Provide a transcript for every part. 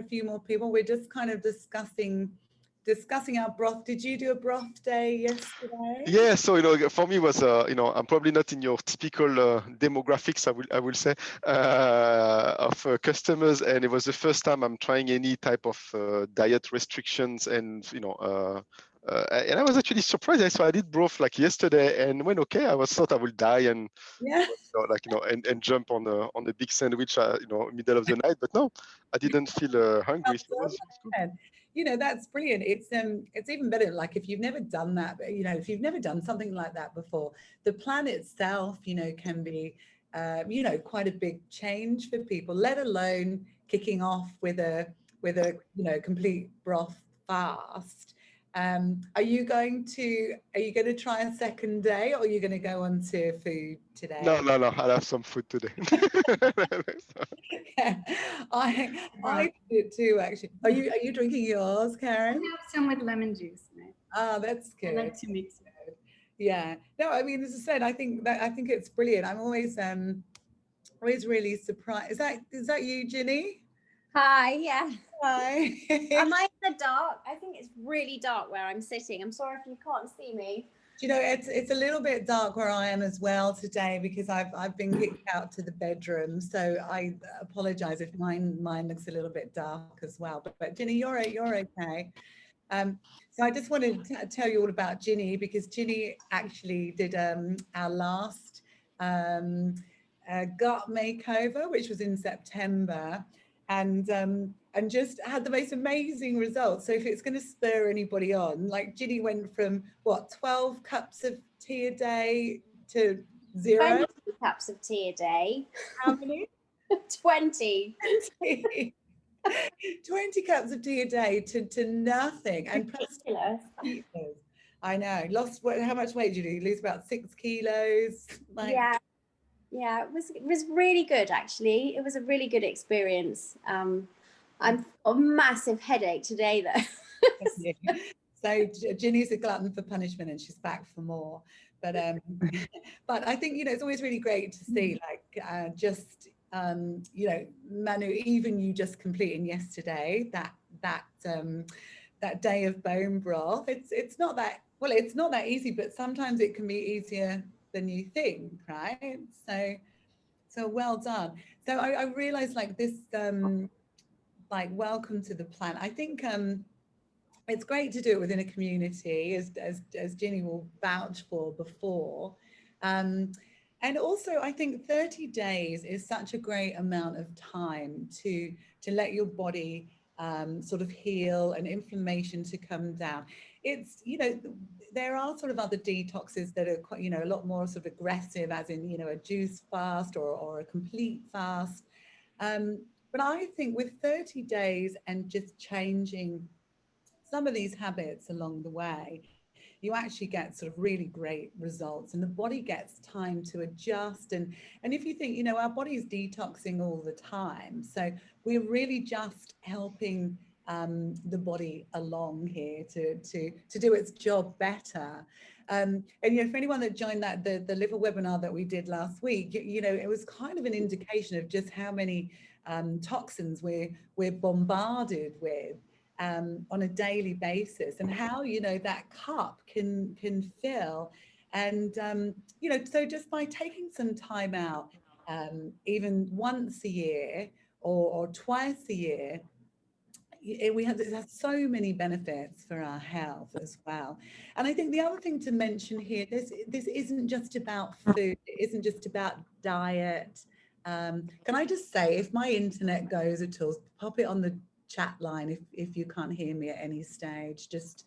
few more people. We're just kind of discussing our broth. Did you do a broth day yesterday? Yeah, so for me was I'm probably not in your typical demographics, I will say, of customers, and it was the first time I'm trying any type of diet restrictions, and and I was actually surprised. So I did broth like yesterday, and when okay, I thought I would die, and Yeah. and jump on the big sandwich, middle of the night, but no, I didn't feel hungry. So it was good. That's brilliant. It's even better, like if you've never done that, if you've never done something like that before, the plan itself, can be, quite a big change for people, let alone kicking off with a complete broth fast. Are you going to try a second day, or are you going to go on to food today? No, I'll have some food today. Yeah, I did it too, actually. Are you drinking yours, Karen? I have some with lemon juice in it. Oh, that's I good. like to mix it. Yeah. No, I mean, as I said, I think it's brilliant. I'm always really surprised. Is that you, Ginny? Hi, yeah. Hi. Am I in the dark? I think it's really dark where I'm sitting. I'm sorry if you can't see me. Do you know, it's a little bit dark where I am as well today, because I've been kicked out to the bedroom. So I apologize if mine looks a little bit dark as well. But Ginny, you're okay. So I just wanted to tell you all about Ginny, because Ginny actually did our last gut makeover, which was in September, and just had the most amazing results. So if it's going to spur anybody on, like Ginny went from 12 cups of tea a day to 0. 20 cups of tea a day. How many? 20. 20 cups of tea a day to nothing. And ridiculous. I know. How much weight did you lose? About 6 kilos. Yeah, it was really good, actually. It was a really good experience. I've got a massive headache today, though. So Ginny's a glutton for punishment, and she's back for more. But but I think it's always really great to see, like Manu, even you just completing yesterday that day of bone broth. It's not that easy, but sometimes it can be easier than you think, right? So well done. So I realized, like, this like, welcome to the plan. I think it's great to do it within a community, as Ginny will vouch for before. And also, I think 30 days is such a great amount of time to let your body sort of heal and inflammation to come down. It's, there are sort of other detoxes that are quite, a lot more sort of aggressive, as in, a juice fast or a complete fast. But I think with 30 days and just changing some of these habits along the way, you actually get sort of really great results, and the body gets time to adjust. And if you think, our body is detoxing all the time, so we're really just helping the body along here to do its job better. And for anyone that joined the liver webinar that we did last week, it was kind of an indication of just how many toxins we're bombarded with on a daily basis, and how that cup can fill. And so just by taking some time out, even once a year or twice a year, it has so many benefits for our health as well. And I think the other thing to mention here, this isn't just about food, it isn't just about diet. Can I just say, if my internet goes at all, pop it on the chat line if you can't hear me at any stage, just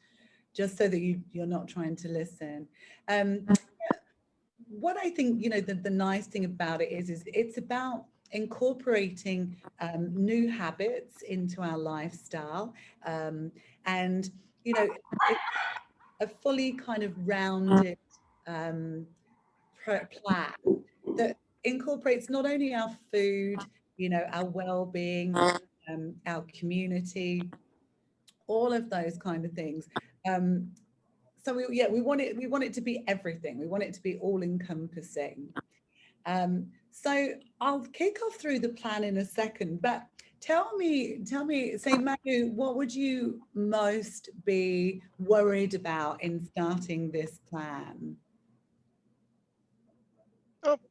so that you're not trying to listen. What I think, the nice thing about it is it's about incorporating new habits into our lifestyle, and a fully kind of rounded plan that incorporates not only our food, our well-being, our community, all of those kind of things. So we want it to be everything. We want it to be all-encompassing. So I'll kick off through the plan in a second, but tell me, say, Manu, what would you most be worried about in starting this plan?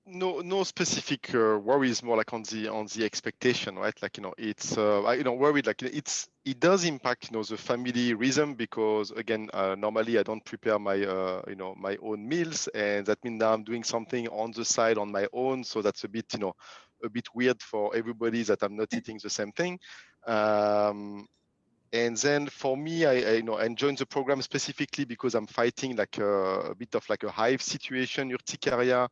No specific worries, more like on the expectation, right? Like, it's worried, like it does impact, the family rhythm, because again, normally I don't prepare my my own meals, and that means now I'm doing something on the side on my own, so that's a bit a bit weird for everybody that I'm not eating the same thing. And then for me, I joined the program specifically because I'm fighting like a bit of like a hive situation, urticaria,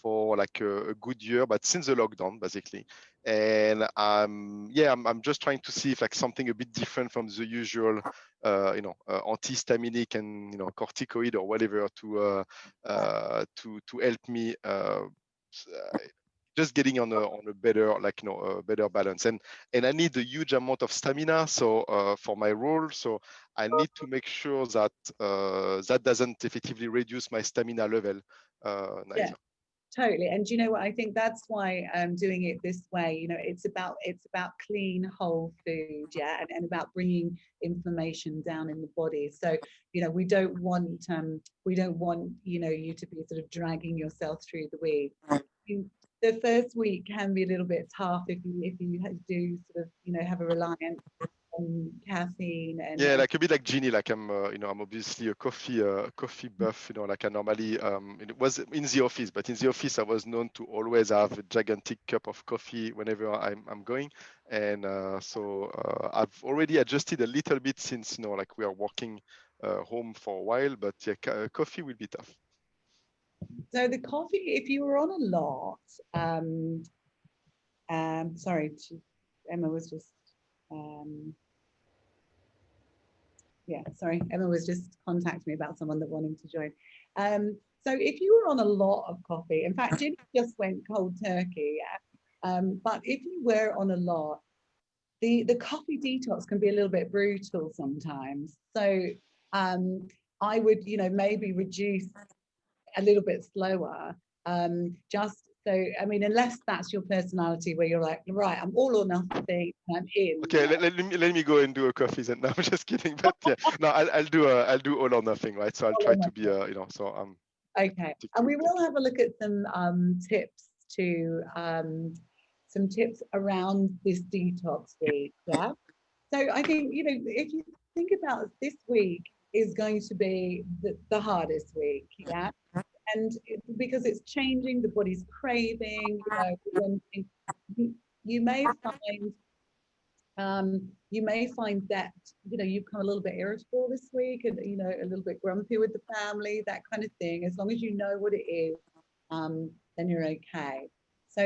for like a good year, but since the lockdown basically. And I'm just trying to see if like something a bit different from the usual, antihistaminic and corticoid or whatever to help me. Just getting on a better, like a better balance, and I need a huge amount of stamina, so for my role, so I need to make sure that that doesn't effectively reduce my stamina level Yeah, neither. totally. And you know what, I think that's why I'm doing it this way. It's about clean whole food, yeah, and about bringing inflammation down in the body. So we don't want you to be sort of dragging yourself through the week. The first week can be a little bit tough if you do sort of have a reliance on caffeine Yeah, and like a bit like Jeannie, like I'm obviously a coffee buff, like I normally it was in the office, but in the office I was known to always have a gigantic cup of coffee whenever I'm going, and so I've already adjusted a little bit since like we are working home for a while, but yeah, coffee will be tough. so the coffee, if you were on a lot, sorry, Emma was just sorry, Emma was just contacting me about someone that wanted to join. So if you were on a lot of coffee, in fact, Ginny just went cold turkey, yeah. But if you were on a lot, the coffee detox can be a little bit brutal sometimes. So I would, maybe reduce a little bit slower. Just so, I mean, unless that's your personality where you're like, right, I'm all or nothing, I'm in. Okay, let me go and do a coffee then. No, I'm just kidding, but yeah, no, I'll do all or nothing, right? So I'll try to be so I'm okay, and we will have a look at some tips to some tips around this detox week. Yeah, so I think if you think about this week is going to be the hardest week. Yeah, and because it's changing, the body's craving. You may find that you've become a little bit irritable this week, and a little bit grumpy with the family, that kind of thing. As long as you know what it is, then you're okay. So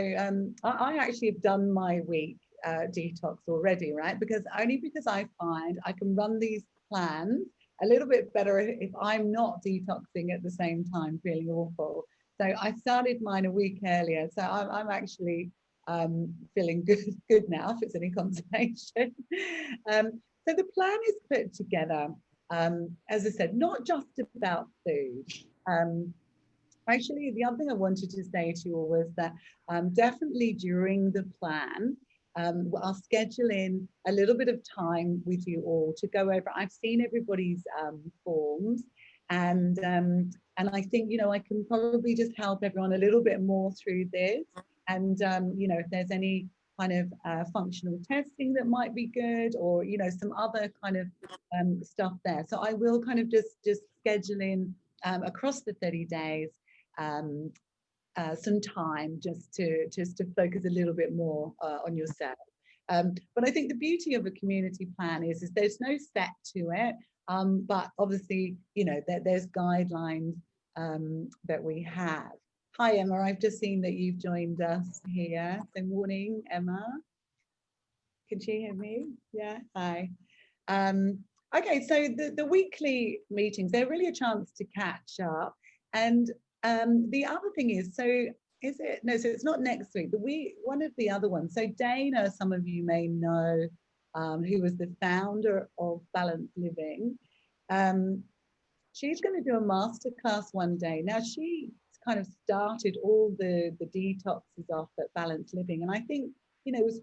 I actually have done my week detox already, right? Because I find I can run these plans a little bit better if I'm not detoxing at the same time, feeling awful. So I started mine a week earlier. So I'm actually feeling good now, if it's any consolation. So the plan is put together, as I said, not just about food. Actually, the other thing I wanted to say to you all was that definitely during the plan, I'll schedule in a little bit of time with you all to go over. I've seen everybody's forms, and I think I can probably just help everyone a little bit more through this. And if there's any kind of functional testing that might be good, or some other kind of stuff there. So I will kind of just schedule in across the 30 days. Some time just to focus a little bit more on yourself. But I think the beauty of a community plan is there's no set to it, but obviously there's guidelines that we have. Hi Emma, I've just seen that you've joined us here. So morning, Emma. Can she hear me? Yeah. Hi. Okay, so the weekly meetings, they're really a chance to catch up. And the other thing is, so it's not next week, one of the other ones. So Dana, some of you may know, who was the founder of Balanced Living. She's going to do a masterclass one day. Now she kind of started all the detoxes off at Balanced Living. And I think, was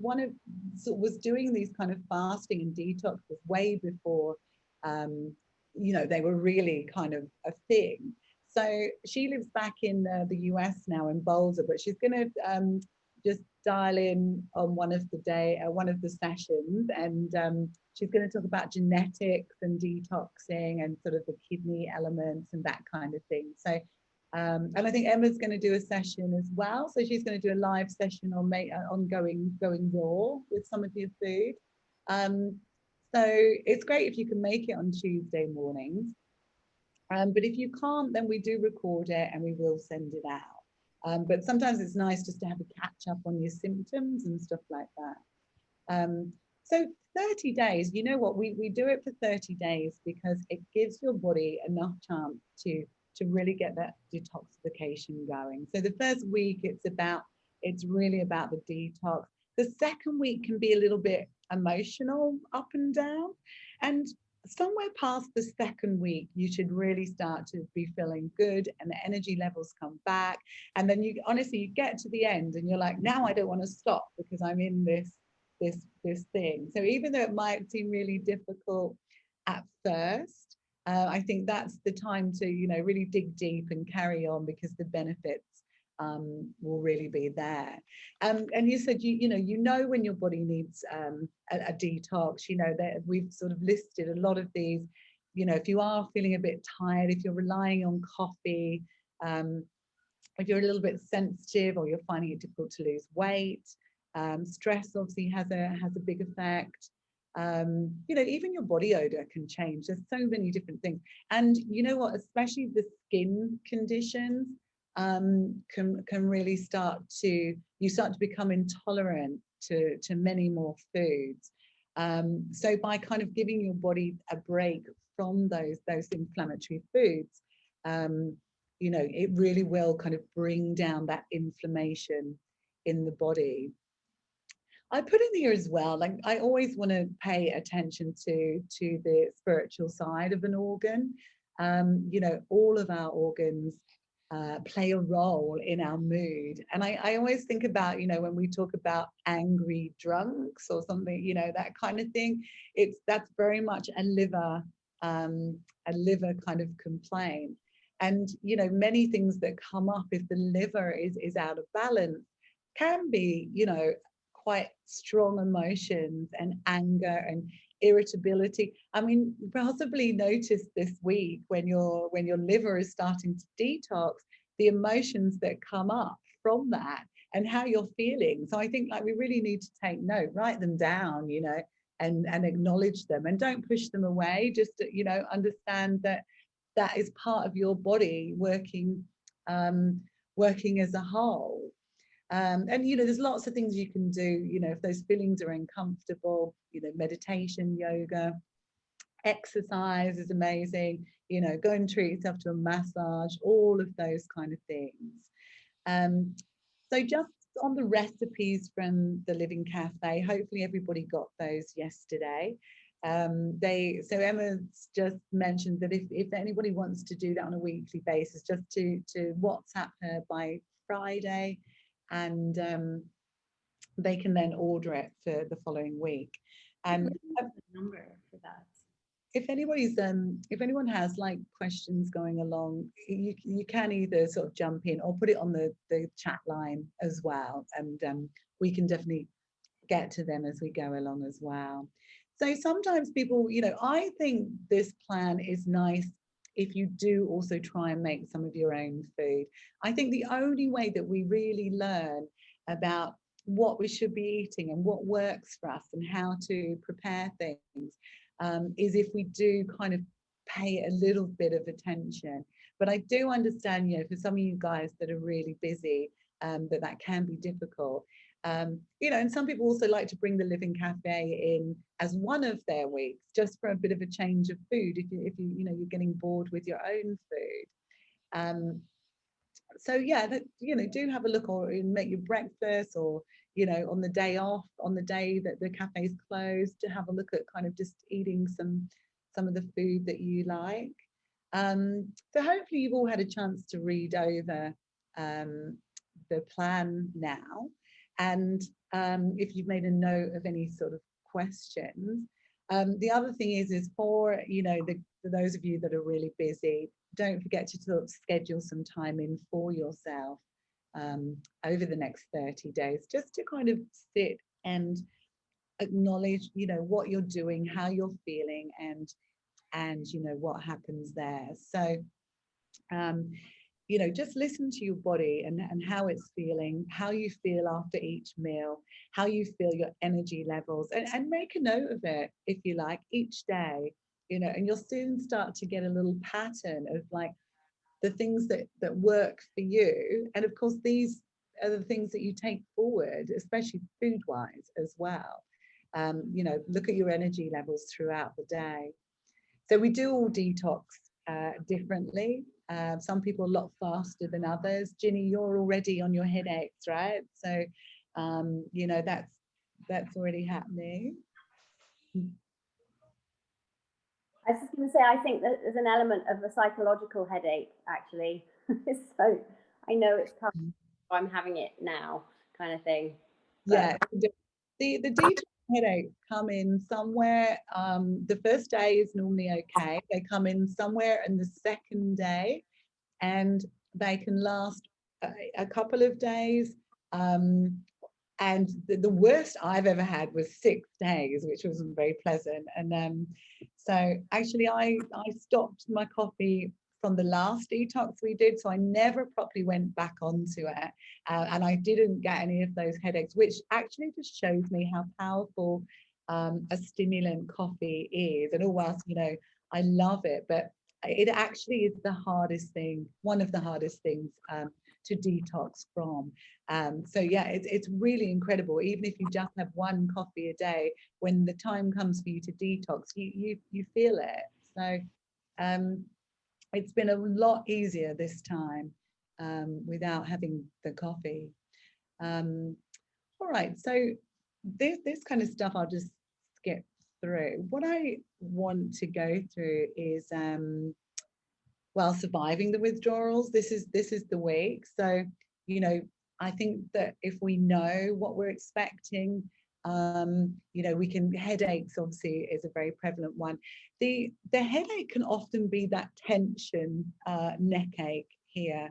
was doing these kind of fasting and detoxes way before, they were really kind of a thing. So she lives back in the US now in Boulder, but she's going to just dial in on one of the sessions, and she's going to talk about genetics and detoxing and sort of the kidney elements and that kind of thing. So, and I think Emma's going to do a session as well. So she's going to do a live session on going raw with some of your food. So it's great if you can make it on Tuesday mornings. But if you can't, then we do record it and we will send it out. But sometimes it's nice just to have a catch up on your symptoms and stuff like that. So 30 days, you know what, we do it for 30 days because it gives your body enough chance to really get that detoxification going. So the first week, it's really about the detox. The second week can be a little bit emotional, up and down. And somewhere past the second week, you should really start to be feeling good and the energy levels come back. And then you get to the end and you're like, now I don't want to stop because I'm in this thing. So even though it might seem really difficult at first, I think that's the time to, really dig deep and carry on because the benefits will really be there. And you said, you know when your body needs a detox, that we've sort of listed a lot of these, if you are feeling a bit tired, if you're relying on coffee, if you're a little bit sensitive or you're finding it difficult to lose weight, stress obviously has a big effect. Even your body odor can change. There's so many different things. And you know what, especially the skin conditions can really start to become intolerant to many more foods. So by kind of giving your body a break from those inflammatory foods, it really will kind of bring down that inflammation in the body. I put in here as well, like I always want to pay attention to the spiritual side of an organ. All of our organs play a role in our mood. And I always think about, when we talk about angry drunks or something, that kind of thing, that's very much a liver kind of complaint. And, many things that come up if the liver is out of balance can be, quite strong emotions and anger and irritability. I mean, possibly notice this week when your liver is starting to detox, the emotions that come up from that and how you're feeling. So I think we really need to take note, write them down, and acknowledge them, and don't push them away. Just understand that is part of your body working as a whole. And there's lots of things you can do, if those feelings are uncomfortable, meditation, yoga, exercise is amazing, go and treat yourself to a massage, all of those kind of things. So just on the recipes from the Living Cafe, hopefully everybody got those yesterday. So Emma's just mentioned that if anybody wants to do that on a weekly basis, just to WhatsApp her by Friday, and they can then order it for the following week. And number for that. If anyone has questions going along, you can either sort of jump in or put it on the chat line as well, and we can definitely get to them as we go along as well. So sometimes people, I think this plan is nice if you do also try and make some of your own food. I think the only way that we really learn about what we should be eating and what works for us and how to prepare things is if we do kind of pay a little bit of attention. But I do understand, for some of you guys that are really busy, that can be difficult. And some people also like to bring the Living Cafe in as one of their weeks, just for a bit of a change of food. If you're getting bored with your own food. So yeah, do have a look, or make your breakfast, or on the day off, on the day that the cafe is closed, to have a look at kind of just eating some of the food that you like. So hopefully you've all had a chance to read over the plan now. And if you've made a note of any sort of questions. The other thing is for, you know, for those of you that are really busy, don't forget to sort of schedule some time in for yourself over the next 30 days, just to kind of sit and acknowledge, you know, what you're doing, how you're feeling, and you know what happens there. So you know, just listen to your body and how it's feeling, how you feel after each meal, how you feel your energy levels, and make a note of it, if you like, each day, you know, and you'll soon start to get a little pattern of like the things that work for you. And of course, these are the things that you take forward, especially food wise as well. You know, look at your energy levels throughout the day. So we do all detox differently. Some people a lot faster than others. Ginny, you're already on your headaches, right? So, you know, that's already happening. I was just going to say, I think that there's an element of a psychological headache, actually. So I know it's coming, I'm having it now, kind of thing. But Yeah, the detox headaches come in somewhere. The first day is normally okay. They come in somewhere in the second day, and they can last a couple of days. And the worst I've ever had was 6 days, which wasn't very pleasant. And so actually I stopped my coffee from the last detox we did, so I never properly went back onto it, and I didn't get any of those headaches, which actually just shows me how powerful a stimulant coffee is. And all whilst, you know, I love it, but it actually is the hardest thing, one of the hardest things to detox from. So yeah, it's really incredible. Even if you just have one coffee a day, when the time comes for you to detox, you feel it. So it's been a lot easier this time without having the coffee. All right, so this kind of stuff I'll just skip through. What I want to go through is well, surviving the withdrawals. This is the week. So, you know, I think that if we know what we're expecting, you know, we can, headaches obviously is a very prevalent one. The headache can often be that tension, neck ache here,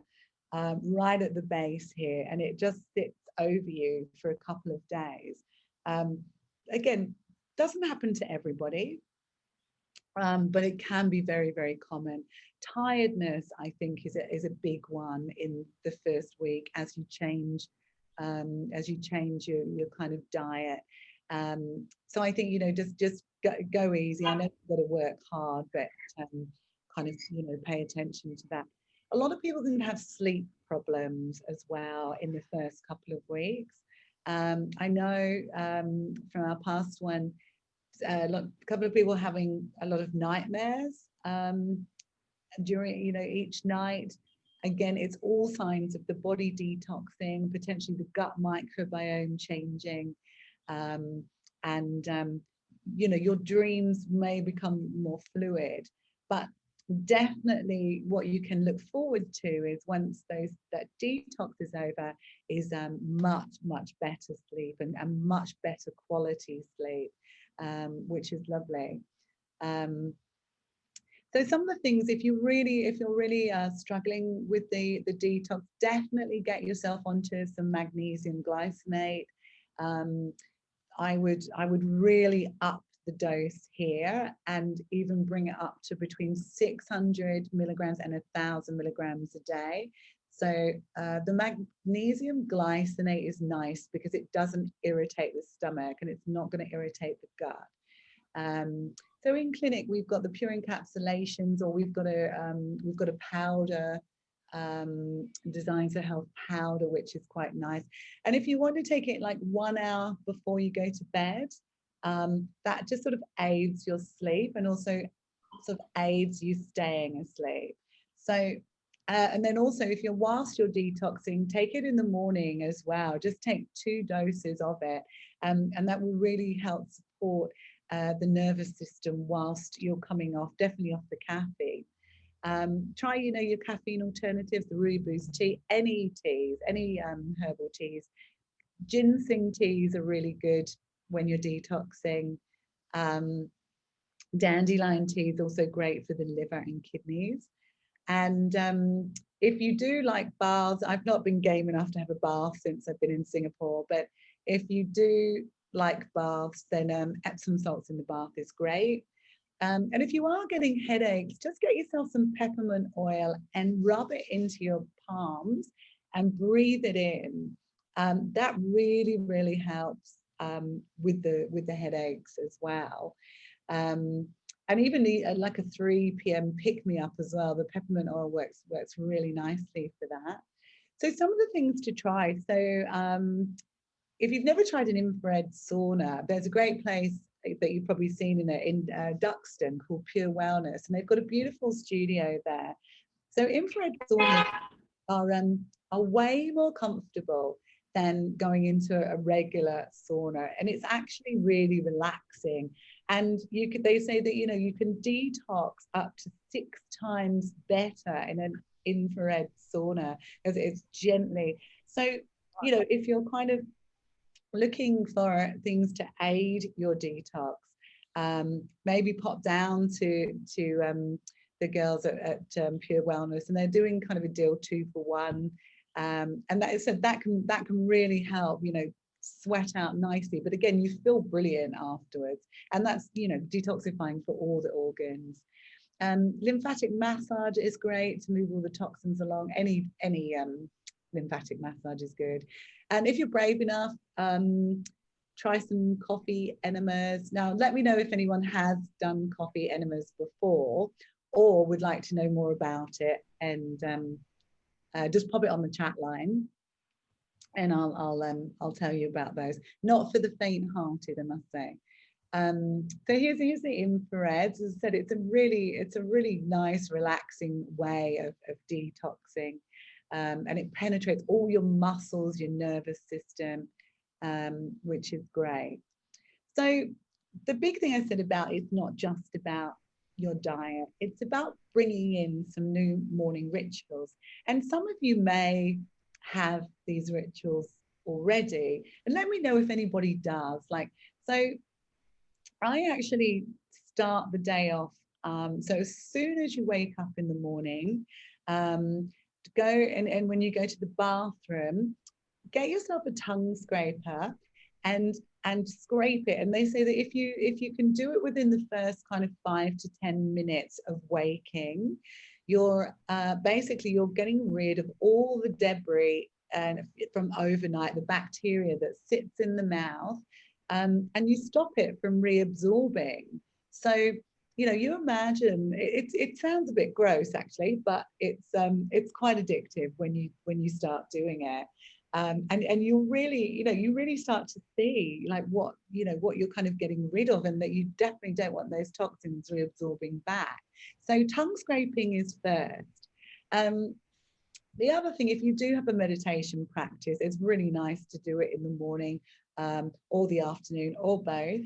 right at the base here, and it just sits over you for a couple of days. Again, doesn't happen to everybody, but it can be very, very common. Tiredness, I think, is a big one in the first week as you change your kind of diet. So I think, you know, just go easy. I know you've got to work hard, but kind of, you know, pay attention to that. A lot of people can have sleep problems as well in the first couple of weeks. I know from our past one, a couple of people having a lot of nightmares during, you know, each night. Again, it's all signs of the body detoxing, potentially the gut microbiome changing, and you know, your dreams may become more fluid. But definitely what you can look forward to is once that detox is over, is much better sleep and much better quality sleep, which is lovely. So some of the things, if you're really struggling with the detox, definitely get yourself onto some magnesium glycinate. I would really up the dose here and even bring it up to between 600 milligrams and 1,000 milligrams a day. So the magnesium glycinate is nice because it doesn't irritate the stomach and it's not going to irritate the gut. So in clinic, we've got the pure encapsulations, or we've got a powder, Designs for Health powder, which is quite nice. And if you want to take it like 1 hour before you go to bed, that just sort of aids your sleep and also sort of aids you staying asleep. So and then also, if whilst you're detoxing, take it in the morning as well. Just take 2 doses of it, and that will really help support the nervous system whilst you're coming off, definitely off the caffeine. Try, you know, your caffeine alternatives, the rooibos tea, any teas, any herbal teas. ginseng teas are really good when you're detoxing. Dandelion tea is also great for the liver and kidneys. And if you do like baths, I've not been game enough to have a bath since I've been in Singapore, but if you do like baths, then Epsom salts in the bath is great. And if you are getting headaches, just get yourself some peppermint oil and rub it into your palms and breathe it in. That really, really helps with the headaches as well. And even like a 3 p.m. pick me up as well. The peppermint oil works really nicely for that. So some of the things to try. So if you've never tried an infrared sauna, there's a great place that you've probably seen in Duxton called Pure Wellness, and they've got a beautiful studio there. So infrared saunas are way more comfortable than going into a regular sauna, and it's actually really relaxing. And they say that you can detox up to 6 times better in an infrared sauna because it's gently. So if you're kind of looking for things to aid your detox, maybe pop down to the girls at Pure Wellness, and they're doing kind of a deal 2 for 1, and that can really help sweat out nicely, but again you feel brilliant afterwards, and that's detoxifying for all the organs. Lymphatic massage is great to move all the toxins along. Any lymphatic massage is good. And if you're brave enough, try some coffee enemas. Now, let me know if anyone has done coffee enemas before or would like to know more about it, and just pop it on the chat line, and I'll tell you about those. Not for the faint-hearted, I must say. So here's the infrared. As I said, it's a really nice, relaxing way of detoxing. And it penetrates all your muscles, your nervous system, which is great. So the big thing I said about it's not just about your diet, it's about bringing in some new morning rituals. And some of you may have these rituals already, and let me know if anybody does. So I actually start the day off, so as soon as you wake up in the morning, go and when you go to the bathroom, get yourself a tongue scraper and scrape it. And they say that if you can do it within the first kind of 5 to 10 minutes of waking, you're basically you're getting rid of all the debris and from overnight, the bacteria that sits in the mouth, and you stop it from reabsorbing. So you imagine it sounds a bit gross actually, but it's quite addictive when you start doing it. And you really start to see like what you're kind of getting rid of, and that you definitely don't want those toxins reabsorbing back. So tongue scraping is first. The other thing, if you do have a meditation practice, it's really nice to do it in the morning or the afternoon or both.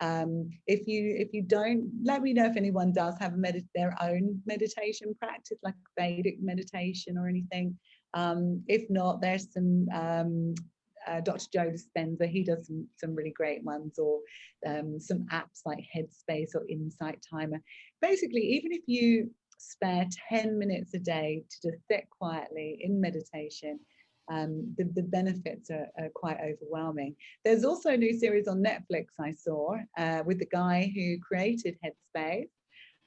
If you don't, let me know if anyone does have their own meditation practice, like Vedic meditation or anything. If not, there's some Dr. Joe Dispenza, he does some really great ones, or some apps like Headspace or Insight Timer. Basically, even if you spare 10 minutes a day to just sit quietly in meditation, the benefits are quite overwhelming. There's also a new series on Netflix I saw with the guy who created Headspace,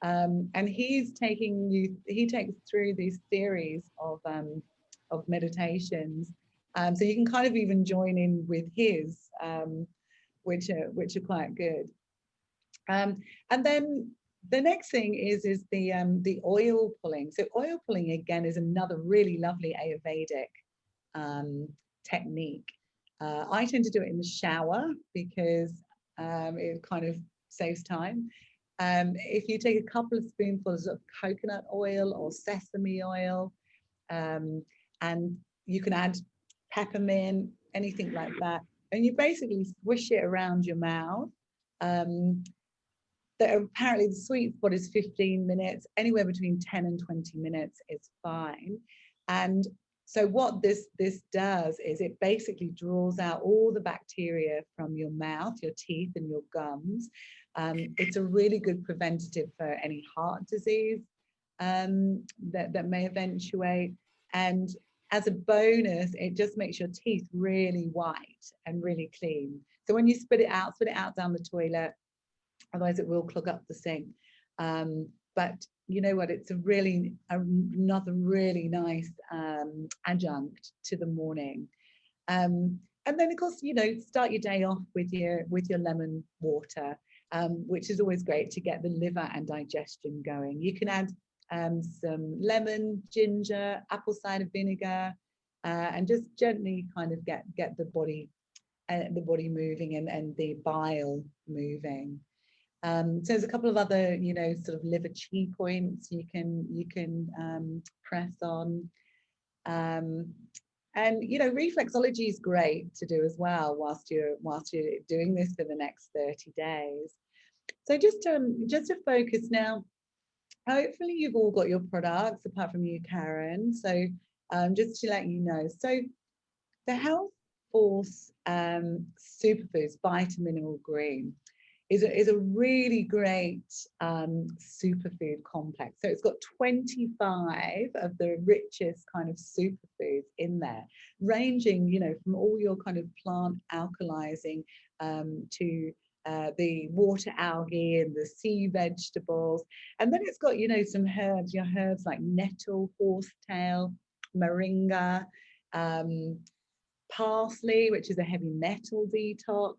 and he takes through these series of meditations, so you can kind of even join in with his, which are quite good. And then the next thing is the oil pulling. So oil pulling again is another really lovely Ayurvedic technique. I tend to do it in the shower because it kind of saves time. If you take a couple of spoonfuls of coconut oil or sesame oil, and you can add peppermint, anything like that, and you basically swish it around your mouth. Apparently the sweet spot is 15 minutes, anywhere between 10 and 20 minutes is fine. And So what this does is it basically draws out all the bacteria from your mouth, your teeth, and your gums. It's a really good preventative for any heart disease that may eventuate. And as a bonus, it just makes your teeth really white and really clean. So when you spit it out down the toilet, otherwise it will clog up the sink. But you know what, it's another really nice adjunct to the morning. And then of course, you know, start your day off with your lemon water, which is always great to get the liver and digestion going. You can add some lemon, ginger, apple cider vinegar, and just gently kind of get the body moving and the bile moving. So there's a couple of other, you know, sort of liver chi points you can press on. And you know, reflexology is great to do as well whilst you're doing this for the next 30 days. So just to focus now, hopefully you've all got your products apart from you, Karen. So just to let you know, so the Health Force Superfoods Vitamineral Green is a really great superfood complex. So it's got 25 of the richest kind of superfoods in there, ranging, you know, from all your kind of plant alkalizing to the water algae and the sea vegetables. And then it's got, you know, some herbs, your herbs like nettle, horsetail, moringa, parsley, which is a heavy metal detox,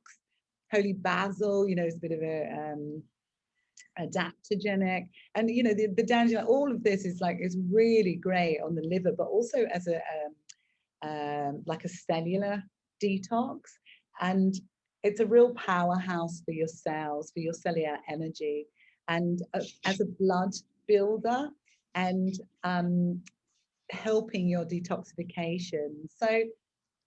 holy basil, you know, it's a bit of a adaptogenic, and you know, the dandelion, all of this is really great on the liver, but also as a like a cellular detox, and it's a real powerhouse for your cells, for your cellular energy, and as a blood builder, and helping your detoxification. So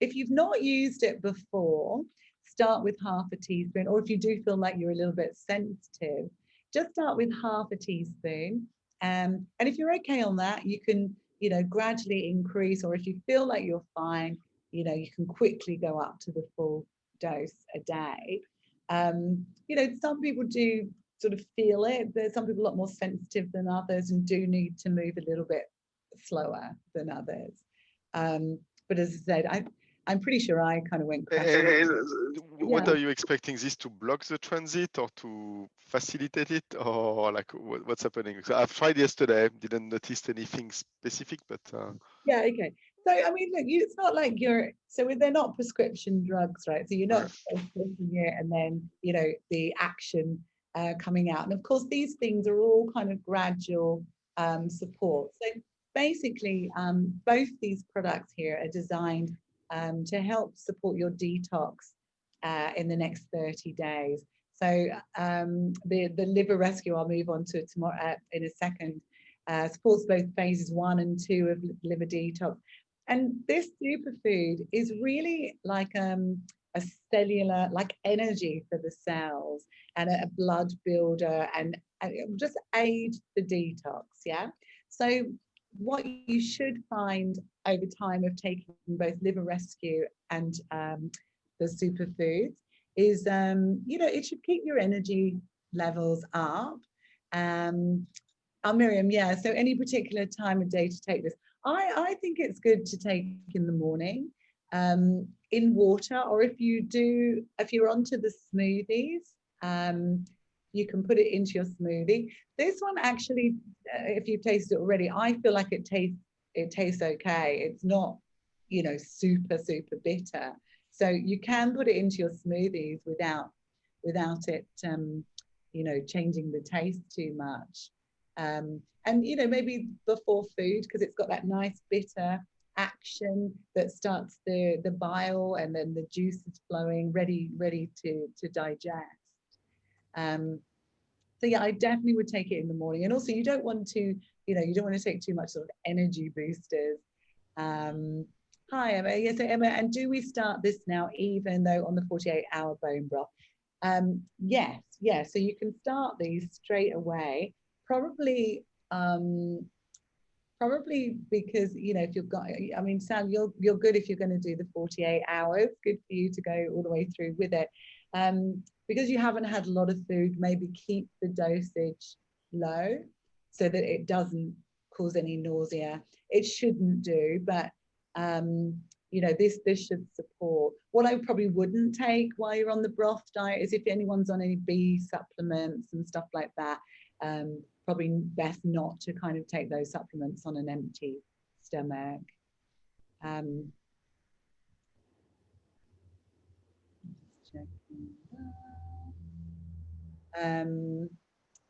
if you've not used it before, start with half a teaspoon, or if you do feel like you're a little bit sensitive, just start with half a teaspoon. And if you're okay on that, you can, you know, gradually increase, or if you feel like you're fine, you know, you can quickly go up to the full dose a day. You know, some people do sort of feel it. There's some people a lot more sensitive than others and do need to move a little bit slower than others. But as I said, I'm pretty sure I kind of went crazy. What are you expecting this to block the transit or to facilitate it, or like what's happening? So I've tried yesterday, didn't notice anything specific, but yeah, okay. So I mean, look, it's not like they're not prescription drugs, right? So you're not taking it and then, you know, the action coming out. And of course, these things are all kind of gradual support. So basically, both these products here are designed to help support your detox in the next 30 days. So the liver rescue, I'll move on to tomorrow in a second, supports both phases 1 and 2 of liver detox. And this superfood is really like a cellular, like energy for the cells, and a blood builder, and it will just aid the detox, yeah? So what you should find over time of taking both liver rescue and the superfoods is, you know, it should keep your energy levels up. Miriam, yeah, so any particular time of day to take this? I think it's good to take in the morning in water, or if you're onto the smoothies, you can put it into your smoothie. This one actually, if you've tasted it already, I feel like it tastes okay. It's not, you know, super bitter. So you can put it into your smoothies without it, you know, changing the taste too much. And you know, maybe before food, because it's got that nice bitter action that starts the bile, and then the juice is flowing, ready to digest. So yeah, I definitely would take it in the morning. And also, you don't want to take too much sort of energy boosters. Hi Emma. Yes, so Emma, and do we start this now even though on the 48-hour bone broth? Yes, so you can start these straight away, probably probably because, if you've got, I mean, Sam, you're good if you're going to do the 48 hours. Good for you to go all the way through with it. Because you haven't had a lot of food, maybe keep the dosage low so that it doesn't cause any nausea. It shouldn't do, but this should support. What I probably wouldn't take while you're on the broth diet is if anyone's on any B supplements and stuff like that. Probably best not to kind of take those supplements on an empty stomach.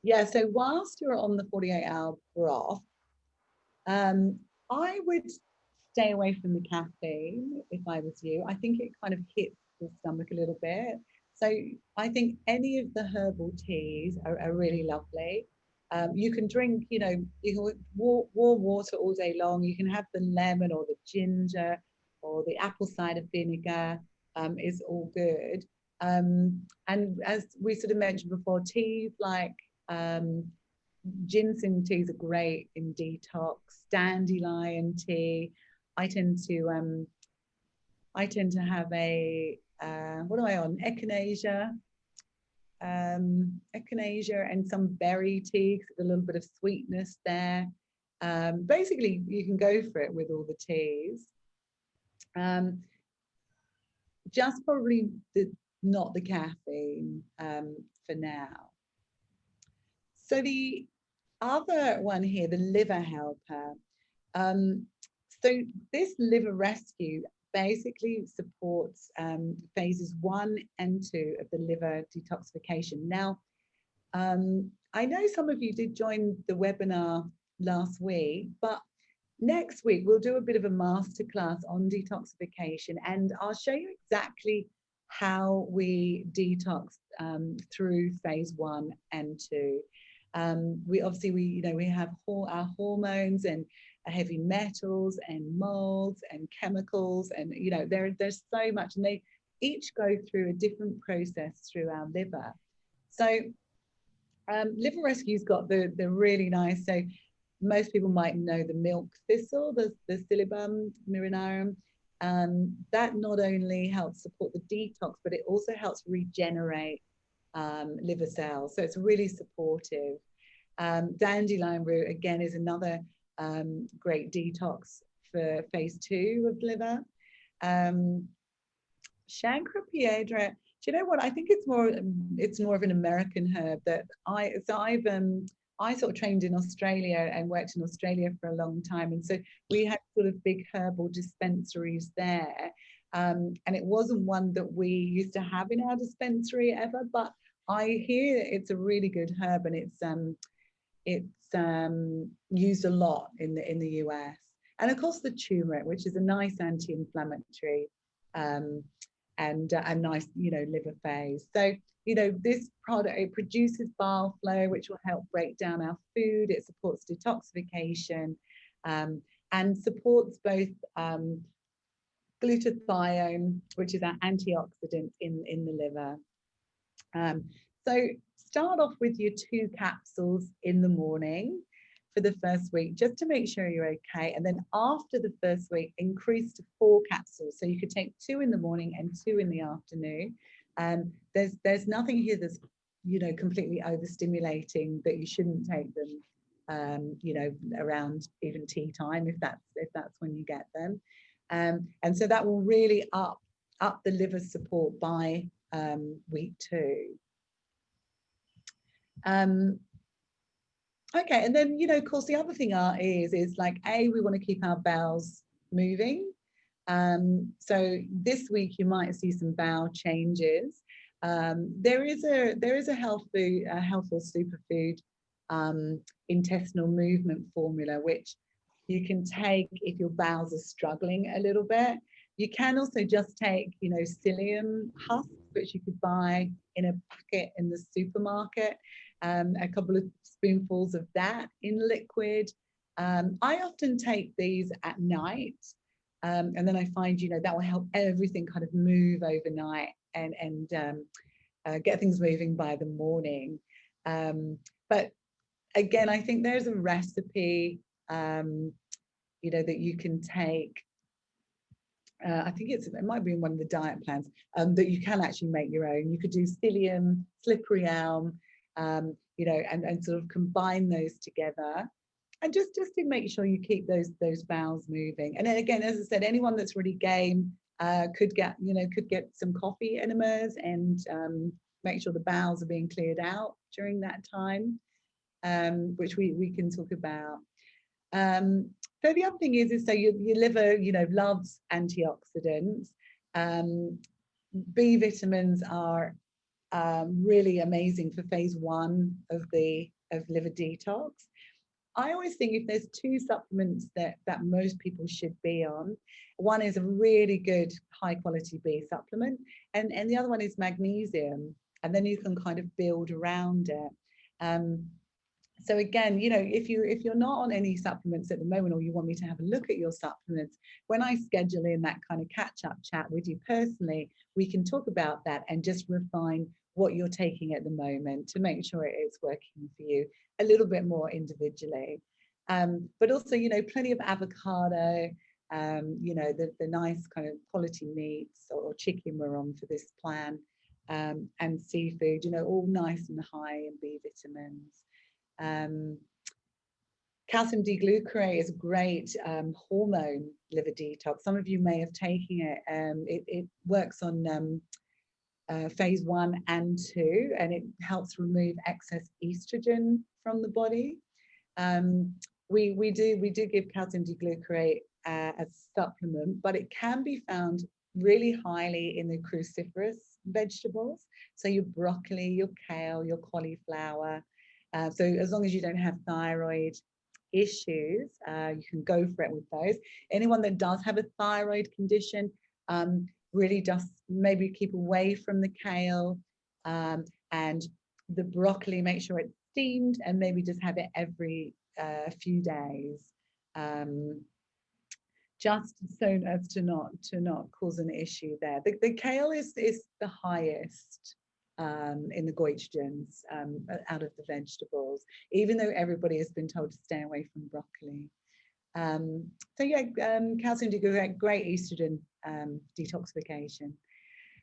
Yeah, so whilst you're on the 48-hour broth, I would stay away from the caffeine if I was you. I think it kind of hits the stomach a little bit. So I think any of the herbal teas are really lovely. You can drink, you can warm water all day long. You can have the lemon or the ginger or the apple cider vinegar is all good. And as we sort of mentioned before, teas like ginseng teas are great in detox. Dandelion tea. I tend to have a what am I on? Echinacea and some berry tea, a little bit of sweetness there. Basically, you can go for it with all the teas. Just probably not the caffeine for now. So the other one here, the liver helper. So this liver rescue basically supports phases 1 and 2 of the liver detoxification. Now, I know some of you did join the webinar last week, but next week we'll do a bit of a masterclass on detoxification, and I'll show you exactly how we detox through phase 1 and 2. We have our hormones and heavy metals and molds and chemicals, and there's so much, and they each go through a different process through our liver. So liver rescue's got the really nice, so most people might know the milk thistle, the Silybum myrinarum. That not only helps support the detox, but it also helps regenerate liver cells, so it's really supportive. Dandelion root again is another great detox for phase 2 of liver. Chancre piedra, do you know what? I think it's more of an American herb that I sort of trained in Australia and worked in Australia for a long time, and so we had sort of big herbal dispensaries there, and it wasn't one that we used to have in our dispensary ever, but I hear it's a really good herb, and it's used a lot in the US. And of course the turmeric, which is a nice anti-inflammatory and nice liver phase. So this product, it produces bile flow, which will help break down our food. It supports detoxification and supports both glutathione, which is our antioxidant in the liver. So start off with your 2 capsules in the morning for the first week, just to make sure you're okay. And then after the first week, increase to 4 capsules. So you could take 2 in the morning and 2 in the afternoon. There's nothing here that's completely overstimulating that you shouldn't take them around even tea time, if that's when you get them. And so that will really up the liver support by week 2. Okay, and then of course the other thing is like we want to keep our bowels moving. So this week you might see some bowel changes. There is a healthful superfood intestinal movement formula, which you can take if your bowels are struggling a little bit. You can also just take psyllium husks, which you could buy in a packet in the supermarket. A couple of spoonfuls of that in liquid. I often take these at night, and then I find that will help everything kind of move overnight and get things moving by the morning. But again, I think there's a recipe you know, that you can take. I think it might be in one of the diet plans, that you can actually make your own. You could do psyllium, slippery elm, you know, and sort of combine those together, and just to make sure you keep those bowels moving. And then again, as I said, anyone that's really game could get some coffee enemas and make sure the bowels are being cleared out during that time, which we can talk about. So the other thing is so your liver, you know, loves antioxidants. B vitamins are really amazing for phase 1 of liver detox. I always think if there's 2 supplements that most people should be on, one is a really good high quality B supplement, and the other one is magnesium, and then you can kind of build around it. So again, you know, if you're not on any supplements at the moment, or you want me to have a look at your supplements, when I schedule in that kind of catch-up chat with you personally, we can talk about that and just refine what you're taking at the moment to make sure it's working for you a little bit more individually. But also, you know, plenty of avocado, you know, the nice kind of quality meats or chicken we're on for this plan, and seafood, you know, all nice and high in B vitamins. Calcium D-glucarate is a great hormone liver detox. Some of you may have taken it. It works on phase 1 and 2, and it helps remove excess estrogen from the body. We do give calcium D-glucarate as a supplement, but it can be found really highly in the cruciferous vegetables, so your broccoli, your kale, your cauliflower. So as long as you don't have thyroid issues, you can go for it with those. Anyone that does have a thyroid condition, really just maybe keep away from the kale, and the broccoli, make sure it's steamed, and maybe just have it every few days, just so as to not cause an issue there. The kale is the highest in the goitrogens out of the vegetables, even though everybody has been told to stay away from broccoli. So yeah, calcium D-glucarate, great estrogen detoxification.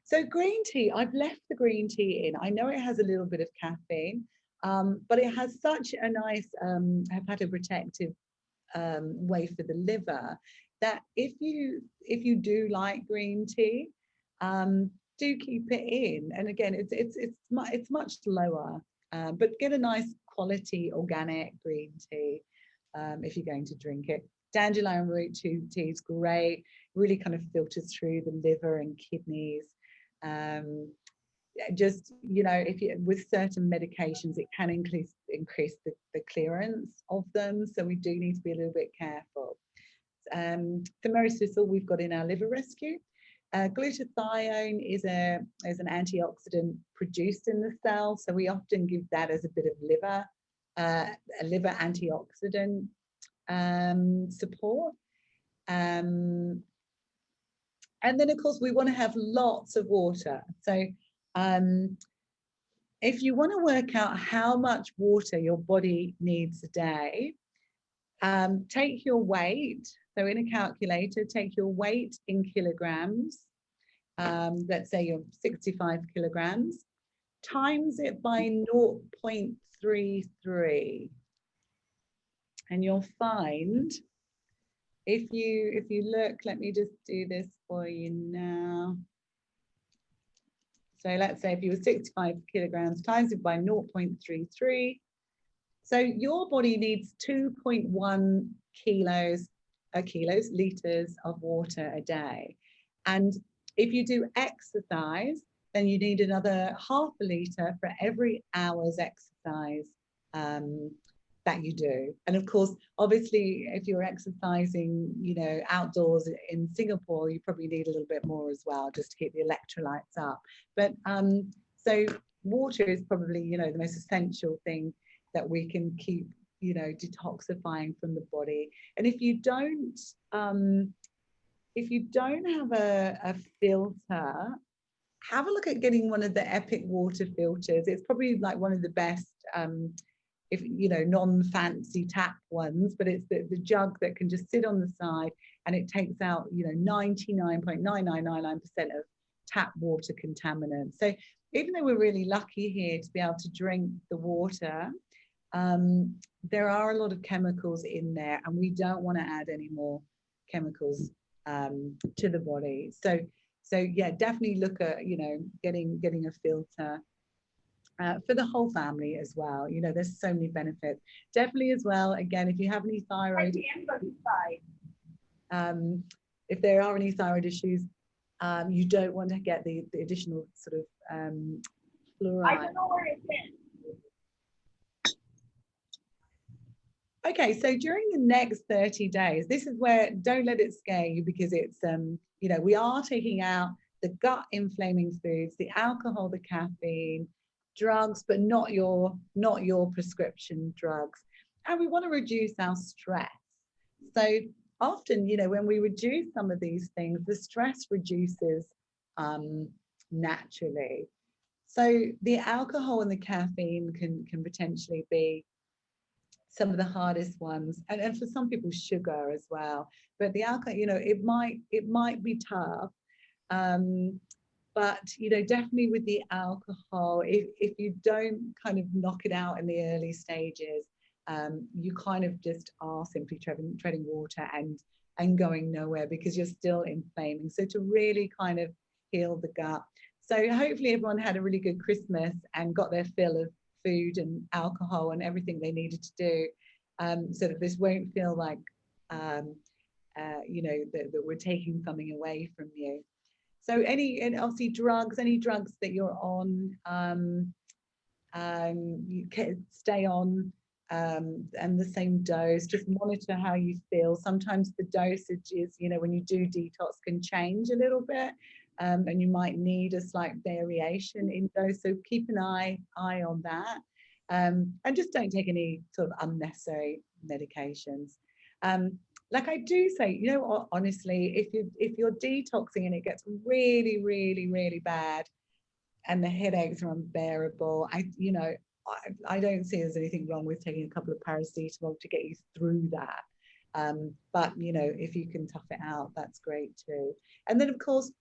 So green tea, I've left the green tea in. I know it has a little bit of caffeine, but it has such a nice hepatoprotective way for the liver that if you do like green tea, do keep it in. And again, it's much lower, but get a nice quality organic green tea if you're going to drink it. Dandelion root tea is great, really kind of filters through the liver and kidneys. Just, you know, if you with certain medications, it can increase the clearance of them, so we do need to be a little bit careful. Thimerosal we've got in our liver rescue. Glutathione is an antioxidant produced in the cell, so we often give that as a bit of a liver antioxidant support. And then of course we want to have lots of water. So if you want to work out how much water your body needs a day, take your weight. So in a calculator, take your weight in kilograms. Let's say you're 65 kilograms, times it by 0.33. And you'll find, if you look, let me just do this for you now. So let's say if you were 65 kilograms, times it by 0.33. So your body needs 2.1 liters of water a day. And if you do exercise, then you need another half a liter for every hour's exercise that you do. And of course, obviously, if you're exercising, you know, outdoors in Singapore, you probably need a little bit more as well, just to keep the electrolytes up. But so water is probably, you know, the most essential thing that we can keep, you know, detoxifying from the body. And if you don't have a filter, have a look at getting one of the Epic water filters. It's probably like one of the best if you know, non-fancy tap ones, but it's the jug that can just sit on the side, and it takes out, you know, 99.9999% of tap water contaminants. So even though we're really lucky here to be able to drink the water, there are a lot of chemicals in there, and we don't want to add any more chemicals to the body. So yeah, definitely look at, you know, getting a filter for the whole family as well. You know, there's so many benefits. Definitely as well, again, if you have any thyroid, if there are any thyroid issues, you don't want to get the additional sort of fluoride. I don't know where it's been. Okay, so during the next 30 days, this is where, don't let it scare you, because it's, you know, we are taking out the gut inflaming foods, the alcohol, the caffeine, drugs, but not your prescription drugs. And we want to reduce our stress. So often, you know, when we reduce some of these things, the stress reduces naturally. So the alcohol and the caffeine can potentially be some of the hardest ones, and for some people sugar as well. But the alcohol, you know, it might be tough, but you know, definitely with the alcohol, if you don't kind of knock it out in the early stages, you kind of just are simply treading water and going nowhere, because you're still inflaming. So to really kind of heal the gut. So hopefully everyone had a really good Christmas and got their fill of food and alcohol and everything they needed to do, so that this won't feel like you know, that we're taking something away from you. So and obviously any drugs that you're on, you can stay on, and the same dose. Just monitor how you feel. Sometimes the dosage is, you know, when you do detox, can change a little bit, and you might need a slight variation in dose. So keep an eye on that, and just don't take any sort of unnecessary medications. Like I do say, you know, honestly, if you're detoxing and it gets really, really, really bad, and the headaches are unbearable, I don't see there's anything wrong with taking a couple of paracetamol to get you through that. But you know, if you can tough it out, that's great too. And then of course,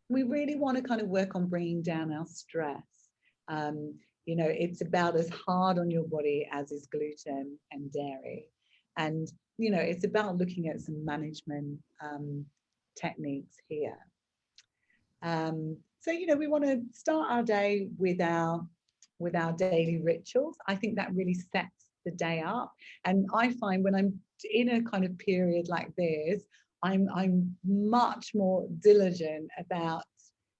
we really want to kind of work on bringing down our stress. You know, it's about as hard on your body as is gluten and dairy. And, you know, it's about looking at some management techniques here. So, you know, we want to start our day with our daily rituals. I think that really sets the day up. And I find when I'm in a kind of period like this, I'm much more diligent about,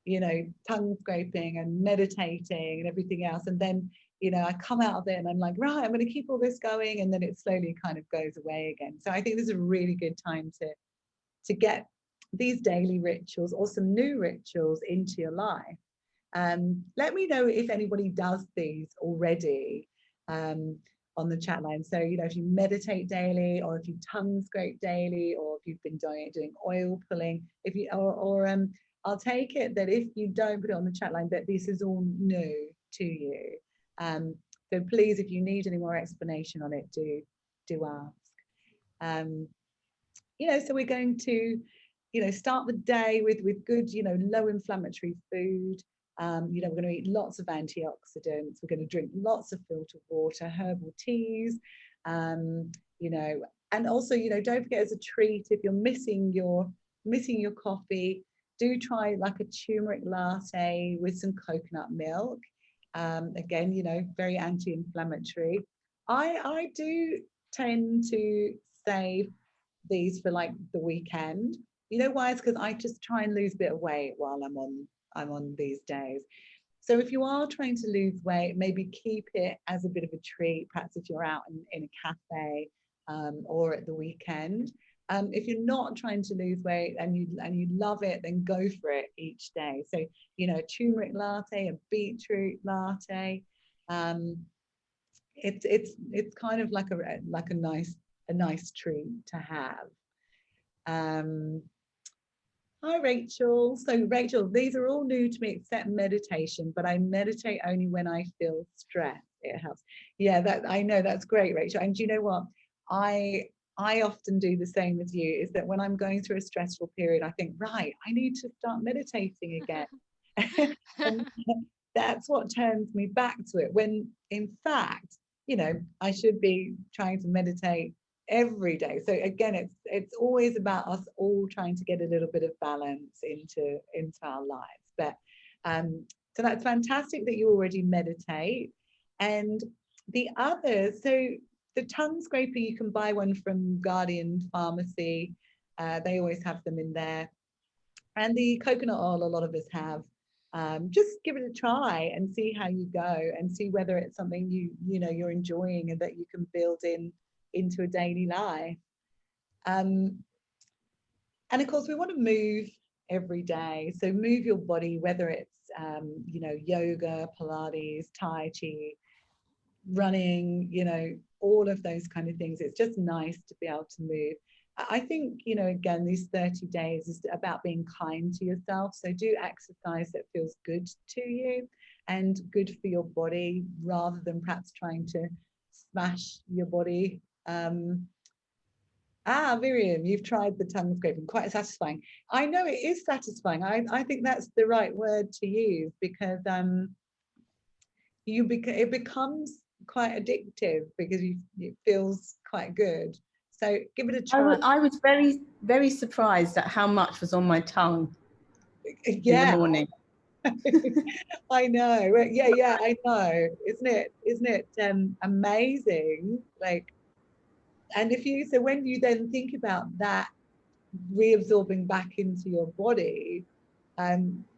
you know, tongue scraping and meditating and everything else. And then, you know, I come out of it and I'm like, right, I'm going to keep all this going. And then it slowly kind of goes away again. So I think this is a really good time to get these daily rituals or some new rituals into your life. Let me know if anybody does these already on the chat line. So, you know, if you meditate daily, or if you tongue scrape daily, or if you've been doing oil pulling, if you I'll take it that if you don't put it on the chat line, that this is all new to you. So please, if you need any more explanation on it, do ask. You know, so we're going to, you know, start the day with good, you know, low inflammatory food. You know, we're going to eat lots of antioxidants. We're going to drink lots of filtered water, herbal teas, you know, and also, you know, don't forget, as a treat, if you're missing your coffee, do try like a turmeric latte with some coconut milk. Again, you know, very anti-inflammatory. I do tend to save these for like the weekend. You know why? It's because I just try and lose a bit of weight while I'm on these days. So if you are trying to lose weight, maybe keep it as a bit of a treat, perhaps if you're out in a cafe or at the weekend. If you're not trying to lose weight and you love it, then go for it each day. So, you know, a turmeric latte, a beetroot latte. It's kind of like a nice treat to have. Hi, Rachel. So Rachel, these are all new to me except meditation, but I meditate only when I feel stressed. it helps. Yeah, that I know, that's great, Rachel. And do you know what? I often do the same as you, is that when I'm going through a stressful period, I think, right, I need to start meditating again. And that's what turns me back to it, when in fact, you know, I should be trying to meditate every day. So again, it's always about us all trying to get a little bit of balance into our lives. But so that's fantastic that you already meditate. And the others, so the tongue scraper, you can buy one from Guardian Pharmacy. They always have them in there. And the coconut oil, a lot of us have. Just give it a try and see how you go, and see whether it's something you know you're enjoying and that you can build into a daily life. And of course, we want to move every day. So move your body, whether it's you know, yoga, Pilates, Tai Chi, running, you know, all of those kind of things. It's just nice to be able to move. I think, you know, again, these 30 days is about being kind to yourself. So do exercise that feels good to you and good for your body, rather than perhaps trying to smash your body. Miriam, you've tried the tongue scraping, quite satisfying. I know it is satisfying. I think that's the right word to use, because it becomes quite addictive, because it feels quite good. So give it a try. I was very, very surprised at how much was on my tongue in the morning. I know. Yeah, I know. Isn't it amazing? Like, and so when you then think about that reabsorbing back into your body,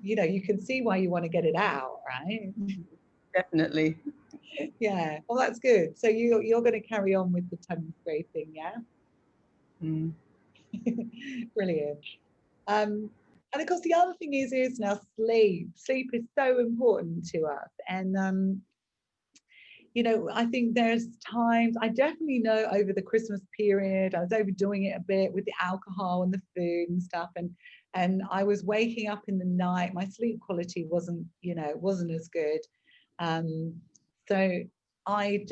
you know, you can see why you want to get it out, right? Definitely. Yeah. Well, that's good. So you're going to carry on with the tongue scraping, yeah? Brilliant. And of course, the other thing is now sleep. Sleep is so important to us. And you know, I think there's times, I definitely know over the Christmas period, I was overdoing it a bit with the alcohol and the food and stuff. And I was waking up in the night. My sleep quality wasn't, you know, wasn't as good. So I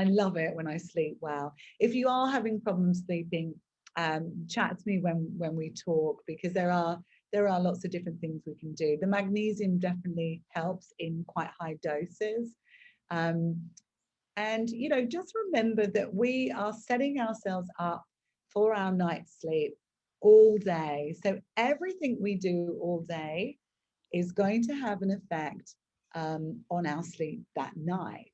love it when I sleep well. If you are having problems sleeping, chat to me when we talk, because there are lots of different things we can do. The magnesium definitely helps in quite high doses. And you know, just remember that we are setting ourselves up for our night's sleep all day. So everything we do all day is going to have an effect on our sleep that night.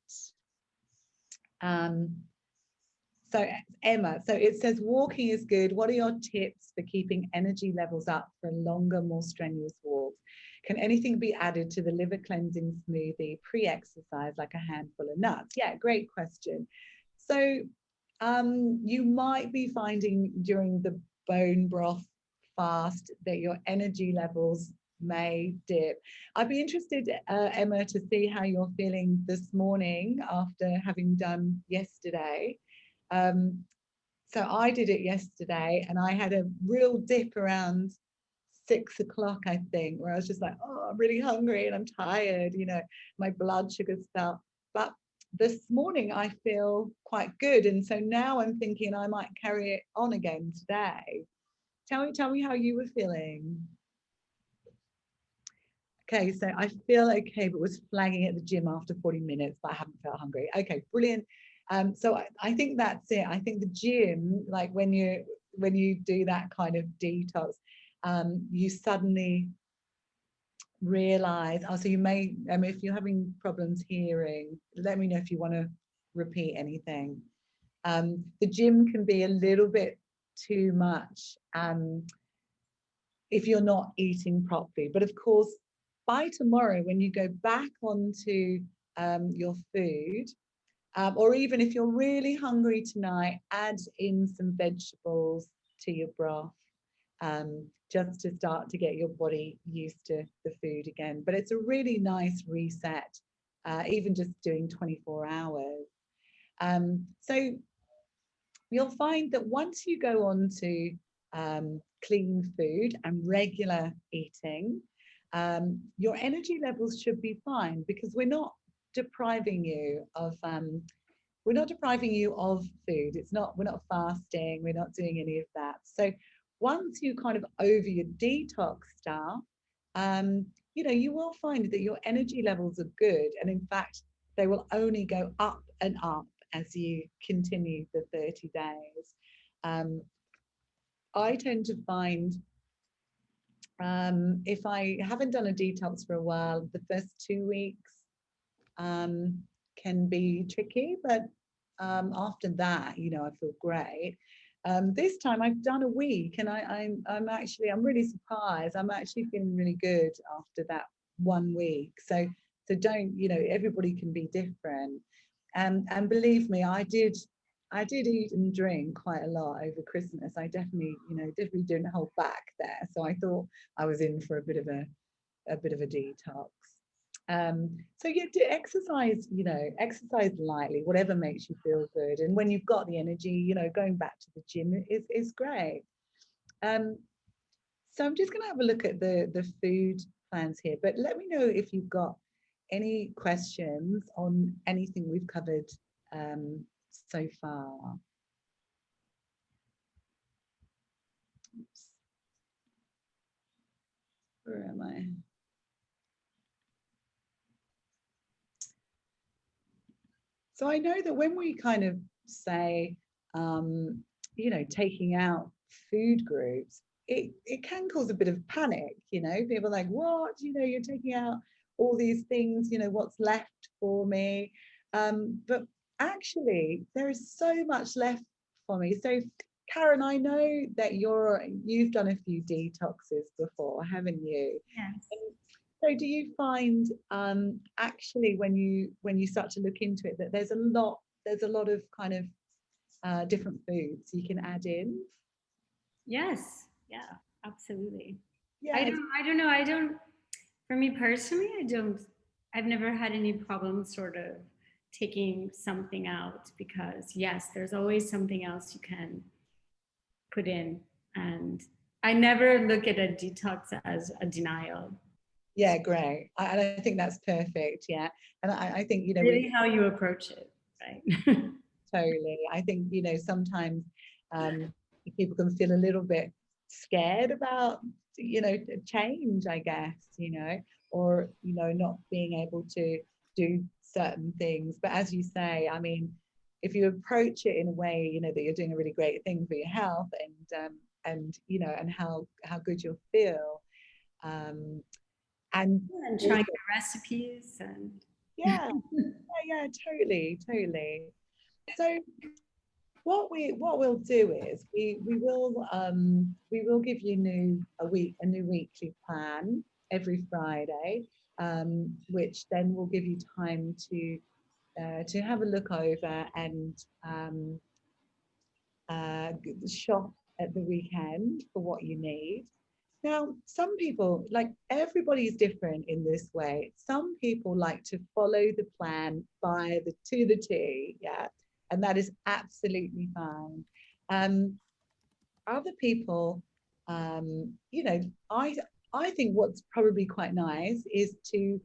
So Emma, so it says walking is good. What are your tips for keeping energy levels up for longer, more strenuous walks? Can anything be added to the liver cleansing smoothie pre-exercise, like a handful of nuts? Yeah, great question. So you might be finding during the bone broth fast that your energy levels may dip. I'd be interested, Emma, to see how you're feeling this morning after having done yesterday. So I did it yesterday, and I had a real dip around 6 o'clock, I think, where I was just like, oh, I'm really hungry and I'm tired, you know, my blood sugars fell. But this morning I feel quite good, and so now I'm thinking I might carry it on again today. Tell me how you were feeling. Okay, so I feel okay, but was flagging at the gym after 40 minutes, but I haven't felt hungry. Okay, brilliant. So I think that's it. I think the gym, like when you do that kind of detox, you suddenly realize, so you may, if you're having problems hearing, let me know if you want to repeat anything. The gym can be a little bit too much if you're not eating properly. But of course, by tomorrow, when you go back onto your food, or even if you're really hungry tonight, add in some vegetables to your broth, just to start to get your body used to the food again. But it's a really nice reset, even just doing 24 hours. So you'll find that once you go on to clean food and regular eating, your energy levels should be fine, because we're not depriving you of we're not depriving you of food. It's not, we're not fasting, we're not doing any of that. So once you kind of over your detox stuff, you know, you will find that your energy levels are good, and in fact they will only go up and up as you continue the 30 days. I tend to find if I haven't done a detox for a while, the first 2 weeks can be tricky, but after that, you know, I feel great. This time I've done a week, and I'm really surprised. I'm actually feeling really good after that 1 week. So don't, you know, everybody can be different. And believe me, I did eat and drink quite a lot over Christmas. I definitely, you know, didn't hold back there. So I thought I was in for a bit of a detox. So yeah, do exercise, you know, exercise lightly, whatever makes you feel good. And when you've got the energy, you know, going back to the gym is great. So I'm just going to have a look at the food plans here, but let me know if you've got any questions on anything we've covered so far. Oops. Where am I? So I know that when we kind of say, you know, taking out food groups, it can cause a bit of panic, you know, people are like, what, you know, you're taking out all these things, you know, what's left for me? But actually, there is so much left for me. So Karen, I know that you've done a few detoxes before, haven't you? Yes. So do you find actually when you start to look into it that there's a lot of kind of different foods you can add in? Yes. Yeah, absolutely. Yeah. I don't, for me personally, I've never had any problem sort of taking something out, because yes, there's always something else you can put in. And I never look at a detox as a denial. Yeah, great. I think that's perfect. Yeah, and I think, you know, Really how you approach it, right? totally. I think, you know, sometimes people can feel a little bit scared about, you know, change, I guess, you know, or, you know, not being able to do certain things. But as you say, I mean, if you approach it in a way, you know, that you're doing a really great thing for your health, and you know, and how good you'll feel. And trying the recipes and yeah, totally. So what we'll do is we will give you a new weekly plan every Friday, which then will give you time to have a look over and shop at the weekend for what you need. Now, some people, like, everybody's different in this way. Some people like to follow the plan to the T, yeah, and that is absolutely fine. Other people, you know, I think what's probably quite nice is to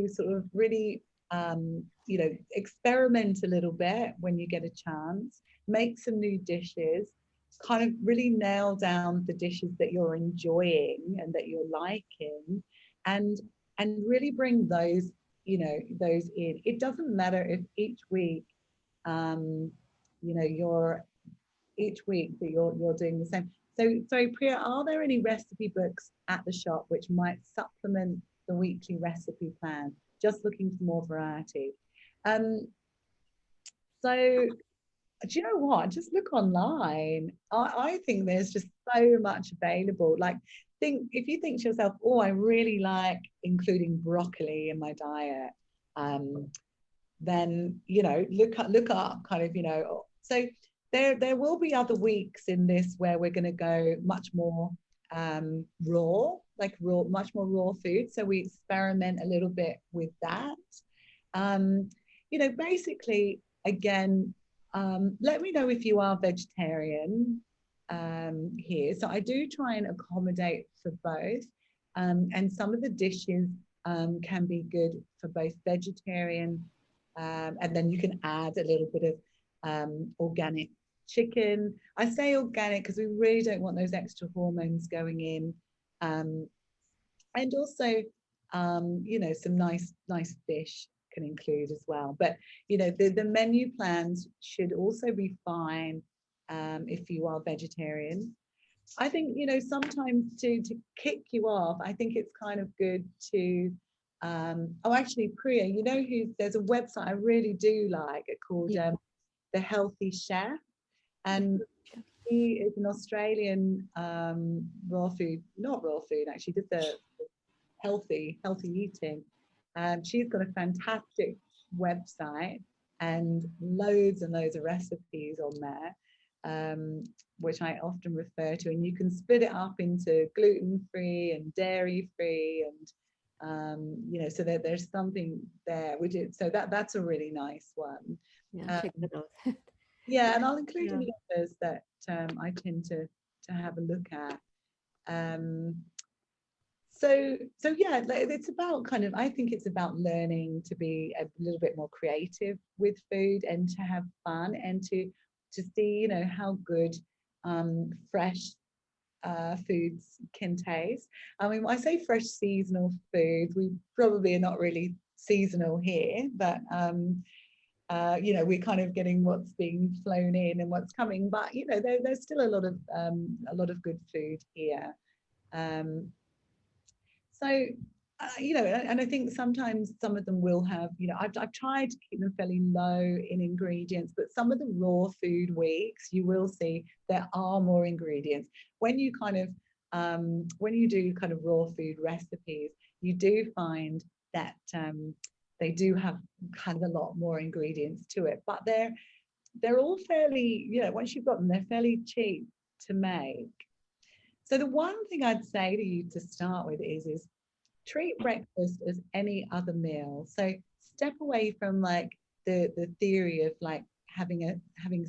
sort of really, you know, experiment a little bit when you get a chance, make some new dishes, kind of really nail down the dishes that you're enjoying and that you're liking, and really bring those, you know, those in. It doesn't matter if each week, you know, each week that you're doing the same. So Priya, are there any recipe books at the shop which might supplement the weekly recipe plan? Just looking for more variety. So do you know what? Just look online. I think there's just so much available. Like, if you think to yourself, oh, I really like including broccoli in my diet, then, you know, look up kind of, you know. So there will be other weeks in this where we're going to go much more much more raw food. So we experiment a little bit with that. You know, basically, again, let me know if you are vegetarian here. So I do try and accommodate for both. And some of the dishes can be good for both vegetarian, and then you can add a little bit of organic chicken. I say organic because we really don't want those extra hormones going in, and also you know, some nice fish can include as well. But you know, the menu plans should also be fine if you are vegetarian. I think, you know, sometimes to kick you off, I think it's kind of good to oh, actually, Priya, you know who, there's a website I really do like called The Healthy Chef, and he is an Australian raw food, not raw food actually, just a healthy eating. She's got a fantastic website and loads and loads of recipes on there, which I often refer to, and you can split it up into gluten-free and dairy-free, and you know, so that there's something there, which is, so that's a really nice one. Yeah, check that out. Yeah, and I'll include any others that I tend to have a look at. So yeah, it's about kind of, I think it's about learning to be a little bit more creative with food and to have fun and to see, you know, how good fresh foods can taste. I mean, when I say fresh seasonal foods, we probably are not really seasonal here, but you know, we're kind of getting what's being flown in and what's coming, but you know, there's still a lot of good food here. So, you know, and I think sometimes some of them will have, you know, I've tried to keep them fairly low in ingredients, but some of the raw food weeks, you will see there are more ingredients. When you kind of, when you do kind of raw food recipes, you do find that they do have kind of a lot more ingredients to it, but they're all fairly, you know, once you've got them, they're fairly cheap to make. So the one thing I'd say to you to start with is treat breakfast as any other meal. So step away from like the theory of like having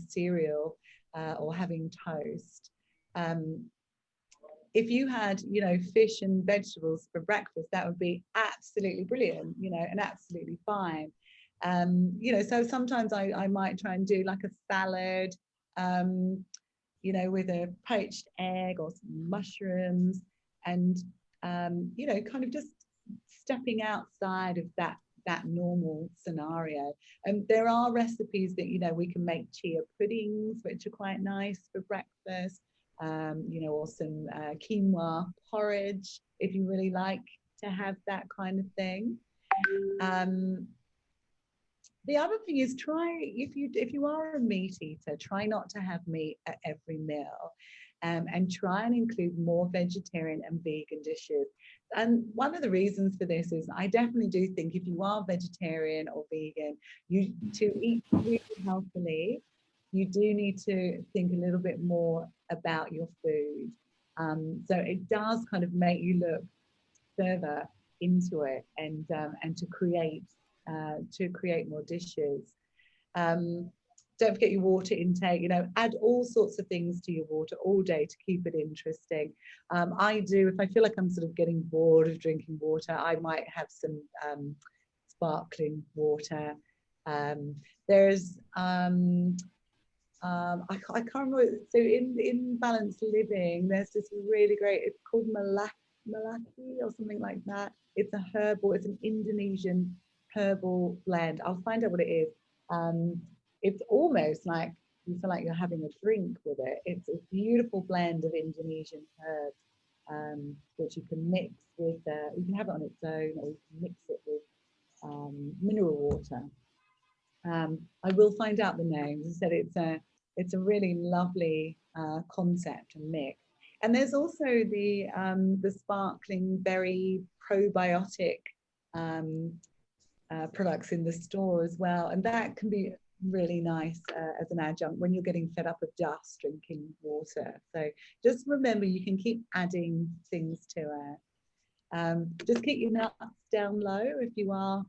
cereal or having toast. If you had, you know, fish and vegetables for breakfast, that would be absolutely brilliant, you know, and absolutely fine. You know, so sometimes I might try and do like a salad, you know, with a poached egg or some mushrooms, and you know, kind of just stepping outside of that normal scenario. And there are recipes that, you know, we can make chia puddings, which are quite nice for breakfast, you know, or some quinoa porridge if you really like to have that kind of thing. The other thing is, try, if you are a meat eater, try not to have meat at every meal, and try and include more vegetarian and vegan dishes. And one of the reasons for this is I definitely do think if you are vegetarian or vegan, to eat really healthily, you do need to think a little bit more about your food. So it does kind of make you look further into it, and to create more dishes. Don't forget your water intake, you know, add all sorts of things to your water all day to keep it interesting. I do, if I feel like I'm sort of getting bored of drinking water, I might have some sparkling water. There's I can't remember, so in Balanced Living there's this really great, it's called Malaki or something like that. It's a herbal, it's an Indonesian herbal blend. I'll find out what it is. It's almost like you feel like you're having a drink with it. It's a beautiful blend of Indonesian herbs, which you can mix with, you can have it on its own, or you can mix it with mineral water. I will find out the name. As I said, it's a really lovely concept and mix. And there's also the sparkling berry probiotic products in the store as well, and that can be really nice as an adjunct when you're getting fed up of just drinking water. So just remember, you can keep adding things to it. Just keep your nuts down low if you are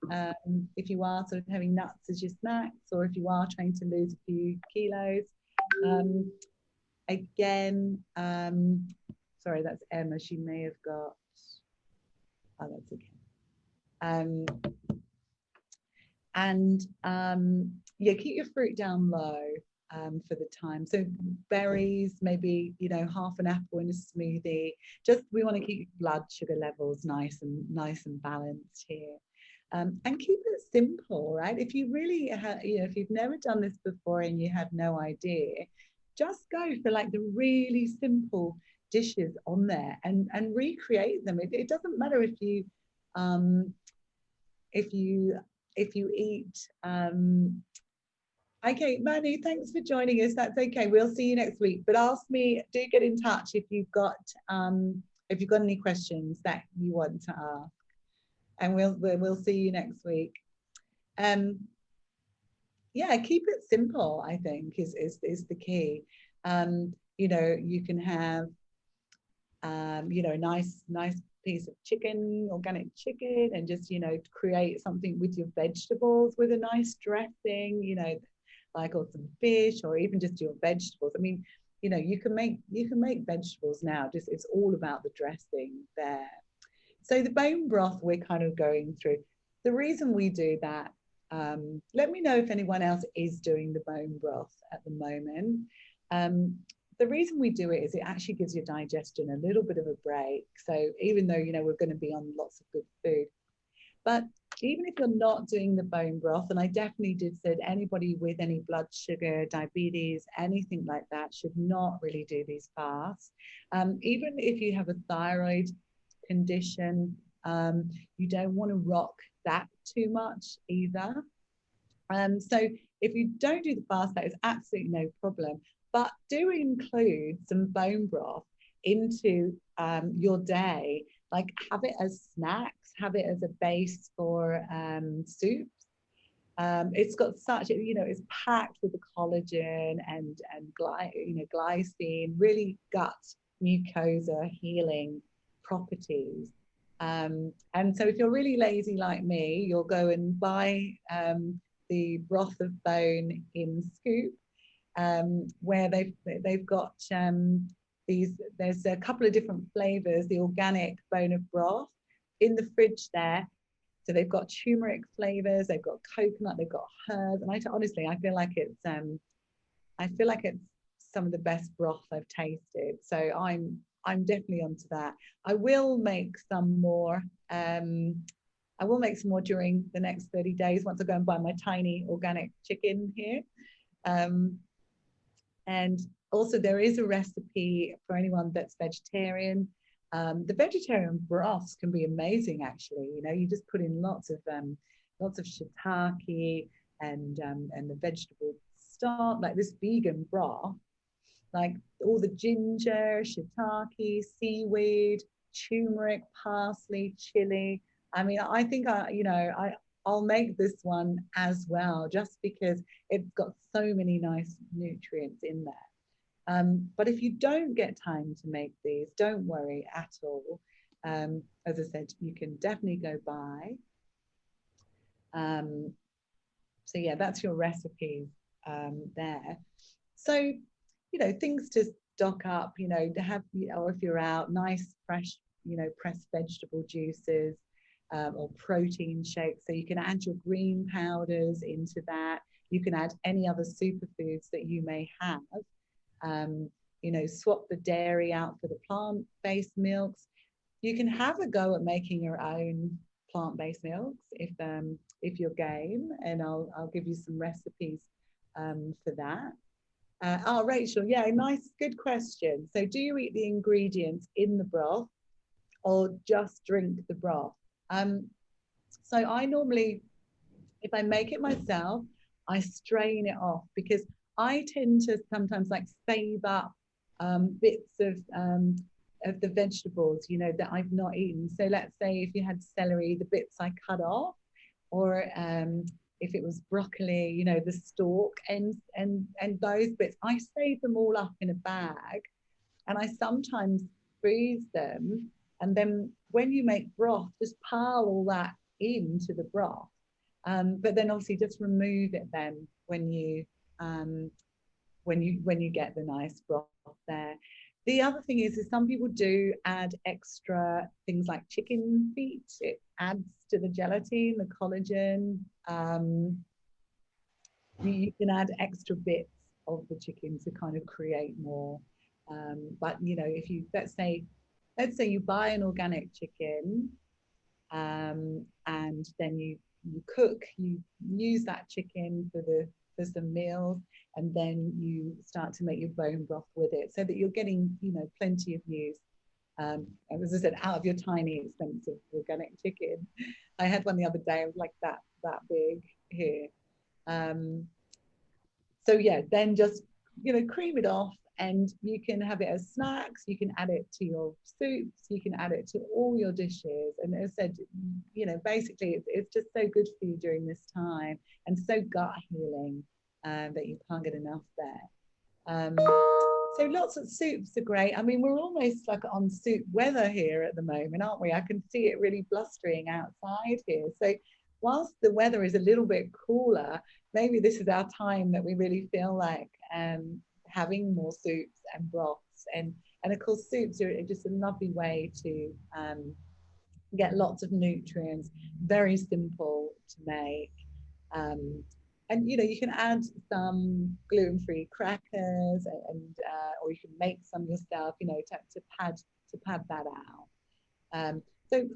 sort of having nuts as your snacks, or if you are trying to lose a few kilos. Again, sorry, that's Emma. She may have got, oh, that's okay. And yeah, keep your fruit down low for the time. So berries, maybe, you know, half an apple in a smoothie. Just, we want to keep blood sugar levels nice and balanced here. And keep it simple, right? If you really you know, if you've never done this before and you have no idea, just go for like the really simple dishes on there and recreate them. It doesn't matter if you eat okay, Manu, thanks for joining us. That's okay, we'll see you next week, but ask me, do get in touch if you've got any questions that you want to ask, and we'll see you next week. Yeah, keep it simple, I think is the key. You know, you can have you know, a nice piece of chicken, organic chicken, and just, you know, create something with your vegetables with a nice dressing, you know, like, or some fish, or even just your vegetables. I mean, you know, you can make vegetables now, just it's all about the dressing there. So the bone broth we're kind of going through. The reason we do that, let me know if anyone else is doing the bone broth at the moment. The reason we do it is it actually gives your digestion a little bit of a break. So even though, you know, we're going to be on lots of good food, but even if you're not doing the bone broth, and I definitely did say anybody with any blood sugar, diabetes, anything like that should not really do these fasts. Even if you have a thyroid condition, you don't want to rock that too much either. So if you don't do the fast, that is absolutely no problem. But do include some bone broth into your day, like have it as snacks, have it as a base for soups. It's got such, you know, it's packed with the collagen and glycine, really gut mucosa healing properties. And so if you're really lazy like me, you'll go and buy the broth of bone in Scoop, where they've got there's a couple of different flavors, the organic bone of broth in the fridge there. So they've got turmeric flavors, they've got coconut, they've got herbs, and honestly, I feel like it's some of the best broth I've tasted. So I'm definitely onto that. I will make some more. I will make some more during the next 30 days once I go and buy my tiny organic chicken here. And also there is a recipe for anyone that's vegetarian. The vegetarian broths can be amazing, actually. You know, you just put in lots of shiitake and the vegetable stock, like this vegan broth, like all the ginger, shiitake, seaweed, turmeric, parsley, chili. I mean, I think I'll make this one as well, just because it's got so many nice nutrients in there. But if you don't get time to make these, don't worry at all. As I said, you can definitely go buy. So yeah, that's your recipes there. So, you know, things to stock up, you know, to have, or if you're out, nice, fresh, you know, pressed vegetable juices, or protein shakes. So you can add your green powders into that. You can add any other superfoods that you may have. You know, swap the dairy out for the plant-based milks. You can have a go at making your own plant-based milks if you're game, and I'll give you some recipes for that. Oh, Rachel, yeah, nice, good question. So do you eat the ingredients in the broth or just drink the broth? So I normally, if I make it myself, I strain it off, because I tend to sometimes like save up bits of the vegetables, you know, that I've not eaten. So let's say if you had celery, the bits I cut off, or if it was broccoli, you know, the stalk and those bits, I save them all up in a bag, and I sometimes freeze them. And then when you make broth, just pile all that into the broth. But then obviously just remove it then when you get the nice broth there. The other thing is some people do add extra things like chicken feet. It adds to the gelatin, the collagen. You can add extra bits of the chicken to kind of create more. But you know, if you let's say you buy an organic chicken, and then you cook, you use that chicken for some meals, and then you start to make your bone broth with it, so that you're getting, you know, plenty of use. As I said, out of your tiny expensive organic chicken. I had one the other day. It was like that big here. So yeah, then just, you know, cream it off, and you can have it as snacks. You can add it to your soups. You can add it to all your dishes. And as I said, you know, basically it's just so good for you during this time, and so gut healing, that you can't get enough there. So lots of soups are great. I mean, we're almost like on soup weather here at the moment, aren't we? I can see it really blustering outside here. So whilst the weather is a little bit cooler, maybe this is our time that we really feel like having more soups and broths. And of course, soups are just a lovely way to get lots of nutrients, very simple to make. And you know, you can add some gluten-free crackers, and or you can make some yourself, you know, to pad that out. So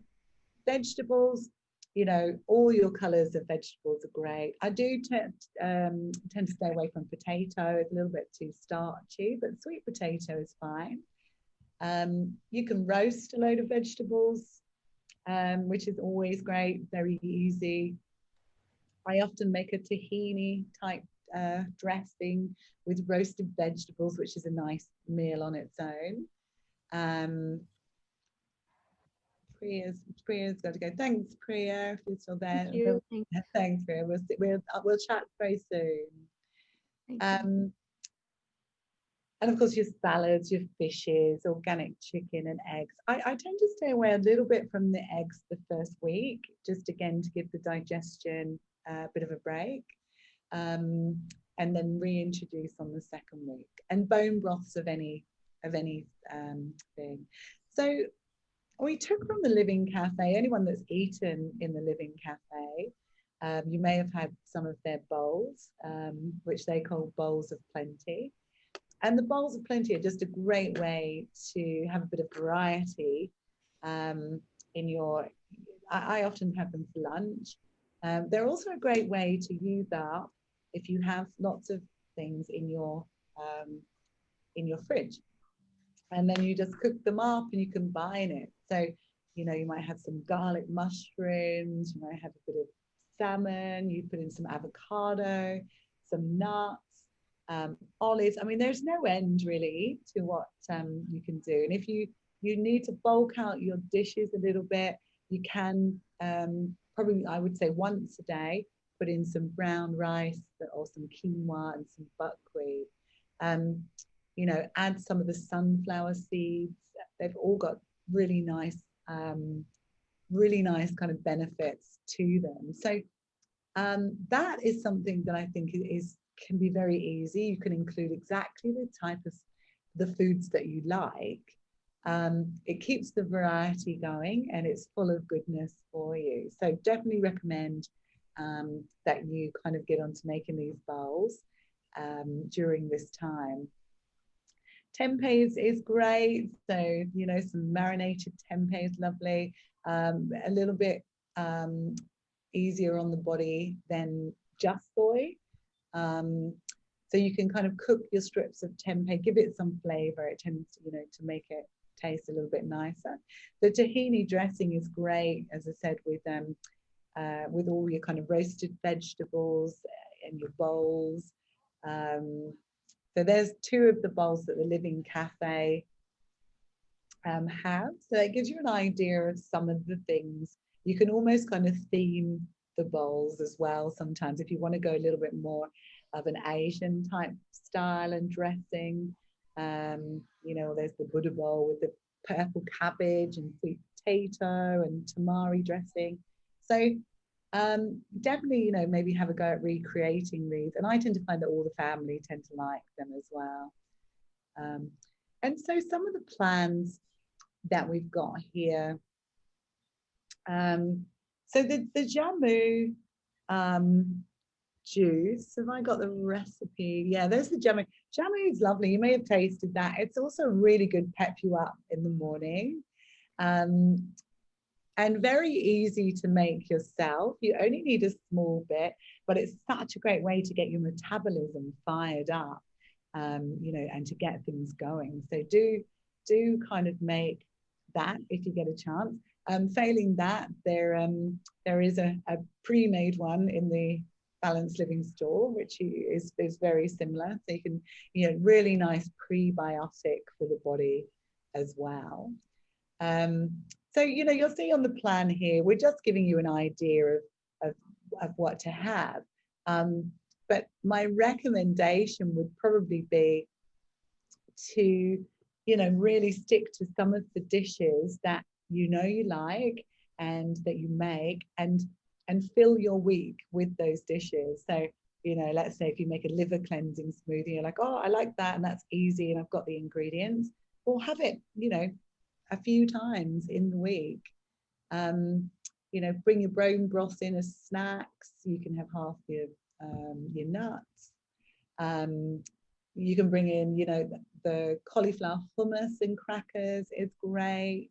vegetables, you know, all your colors of vegetables are great. I do tend to stay away from potato. It's a little bit too starchy, but sweet potato is fine. You can roast a load of vegetables, which is always great, very easy. I often make a tahini type dressing with roasted vegetables, which is a nice meal on its own. Priya's got to go. Thanks, Priya, if you're still there. Thank you. Thanks, Priya. We'll chat very soon. And of course, your salads, your fishes, organic chicken and eggs. I tend to stay away a little bit from the eggs the first week, just again to give the digestion a bit of a break, and then reintroduce on the second week. And bone broths of any thing. So we took from the Living Cafe. Anyone that's eaten in the Living Cafe, you may have had some of their bowls, which they call bowls of plenty. And the bowls of plenty are just a great way to have a bit of variety in your. I often have them for lunch. They're also a great way to use up if you have lots of things in your fridge, and then you just cook them up and you combine it. So, you know, you might have some garlic mushrooms, you might have a bit of salmon, you put in some avocado, some nuts, olives. I mean, there's no end really to what you can do. And if you need to bulk out your dishes a little bit, you can probably, I would say, once a day, put in some brown rice or some quinoa and some buckwheat. You know, add some of the sunflower seeds. They've all got really nice kind of benefits to them. So that is something that I think can be very easy. You can include exactly the type of the foods that you like. It keeps the variety going, and it's full of goodness for you. So definitely recommend that you kind of get onto making these bowls during this time. Tempeh is great. So, you know, some marinated tempeh is lovely. A little bit easier on the body than just soy. So you can kind of cook your strips of tempeh, give it some flavor. It tends to, you know, to make it taste a little bit nicer. The tahini dressing is great, as I said, with all your kind of roasted vegetables in your bowls. So there's two of the bowls that the Living Cafe have. So it gives you an idea of some of the things. You can almost kind of theme the bowls as well sometimes if you want to go a little bit more of an Asian type style and dressing. You know, there's the Buddha bowl with the purple cabbage and sweet potato and tamari dressing. So definitely, you know, maybe have a go at recreating these. And I tend to find that all the family tend to like them as well. And so some of the plans that we've got here, so the jamu juice, have I got the recipe? Yeah, there's the jamu. Jamu is lovely. You may have tasted that. It's also really good, pep you up in the morning. And very easy to make yourself. You only need a small bit, but it's such a great way to get your metabolism fired up, you know, and to get things going. So do kind of make that if you get a chance. Failing that, there is a pre-made one in the Balanced Living store, which is very similar. So you can, you know, really nice prebiotic for the body as well. So, you know, you'll see on the plan here, we're just giving you an idea of what to have. But my recommendation would probably be to, you know, really stick to some of the dishes that you know you like and that you make, and fill your week with those dishes. So, you know, let's say if you make a liver cleansing smoothie, you're like, oh, I like that, and that's easy, and I've got the ingredients. Or have it, you know, a few times in the week. You know, bring your bone broth in as snacks. You can have half your nuts. You can bring in, you know, the cauliflower hummus and crackers is great.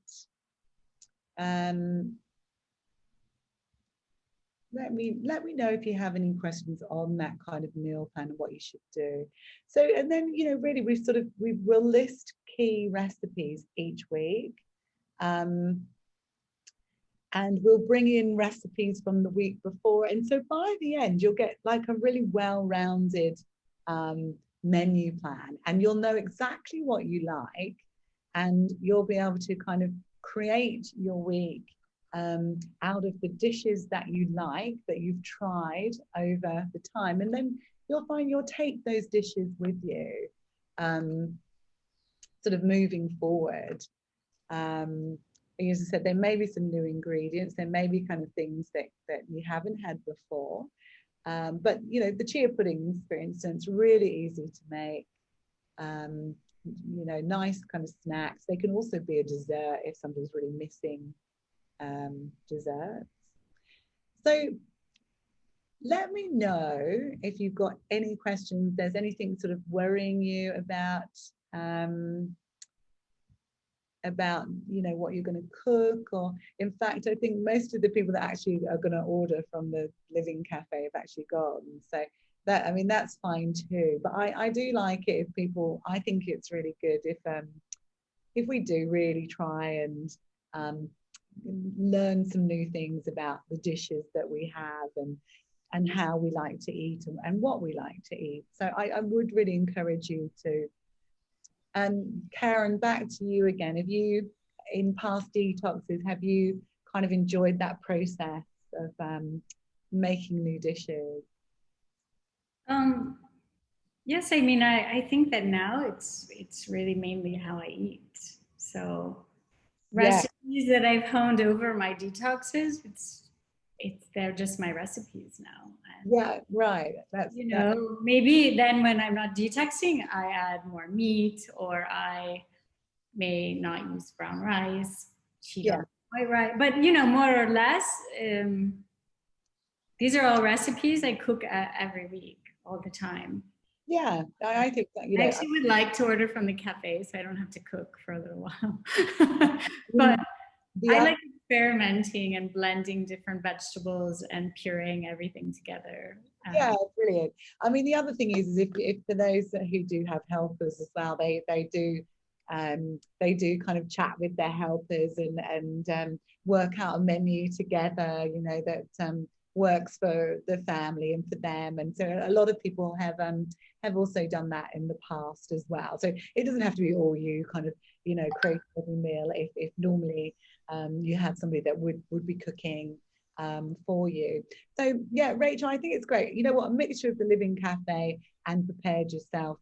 Let me know if you have any questions on that kind of meal plan and what you should do. So, and then, you know, really we will list key recipes each week, and we'll bring in recipes from the week before. And so by the end, you'll get like a really well-rounded menu plan, and you'll know exactly what you like, and you'll be able to kind of create your week out of the dishes that you like, that you've tried over the time. And then you'll find you'll take those dishes with you sort of moving forward. As I said, there may be some new ingredients, there may be kind of things that you haven't had before. But, you know, the chia puddings, for instance, really easy to make. You know, nice kind of snacks. They can also be a dessert if somebody's really missing desserts. So let me know if you've got any questions, there's anything sort of worrying you about you know, what you're going to cook. Or in fact, I think most of the people that actually are going to order from the Living Cafe have actually gone. So that, I mean, that's fine too. But I do like it if people, I think it's really good if we do really try and learn some new things about the dishes that we have and how we like to eat and what we like to eat. So I would really encourage you to. And Karen, back to you again. Have you, in past detoxes, have you kind of enjoyed that process of making new dishes? Yes, I mean, I think that now it's really mainly how I eat. So recipes that I've honed over my detoxes, they're just my recipes now. And, yeah, right. That's, you know, maybe then when I'm not detoxing, I add more meat, or I may not use brown rice, cheat on white rice. But, you know, more or less, these are all recipes I cook every week, all the time. Yeah, I think that, you know, I actually would like to order from the cafe so I don't have to cook for a little while. But I like experimenting and blending different vegetables and pureeing everything together. Yeah, brilliant. I mean, the other thing is if for those who do have helpers as well, they do kind of chat with their helpers and work out a menu together, you know, that works for the family and for them. And so a lot of people have also done that in the past as well. So it doesn't have to be all you kind of, you know, create every meal if normally you have somebody that would be cooking for you. So yeah, Rachel, I think it's great. You know what, a mixture of the Living Cafe and prepared yourself,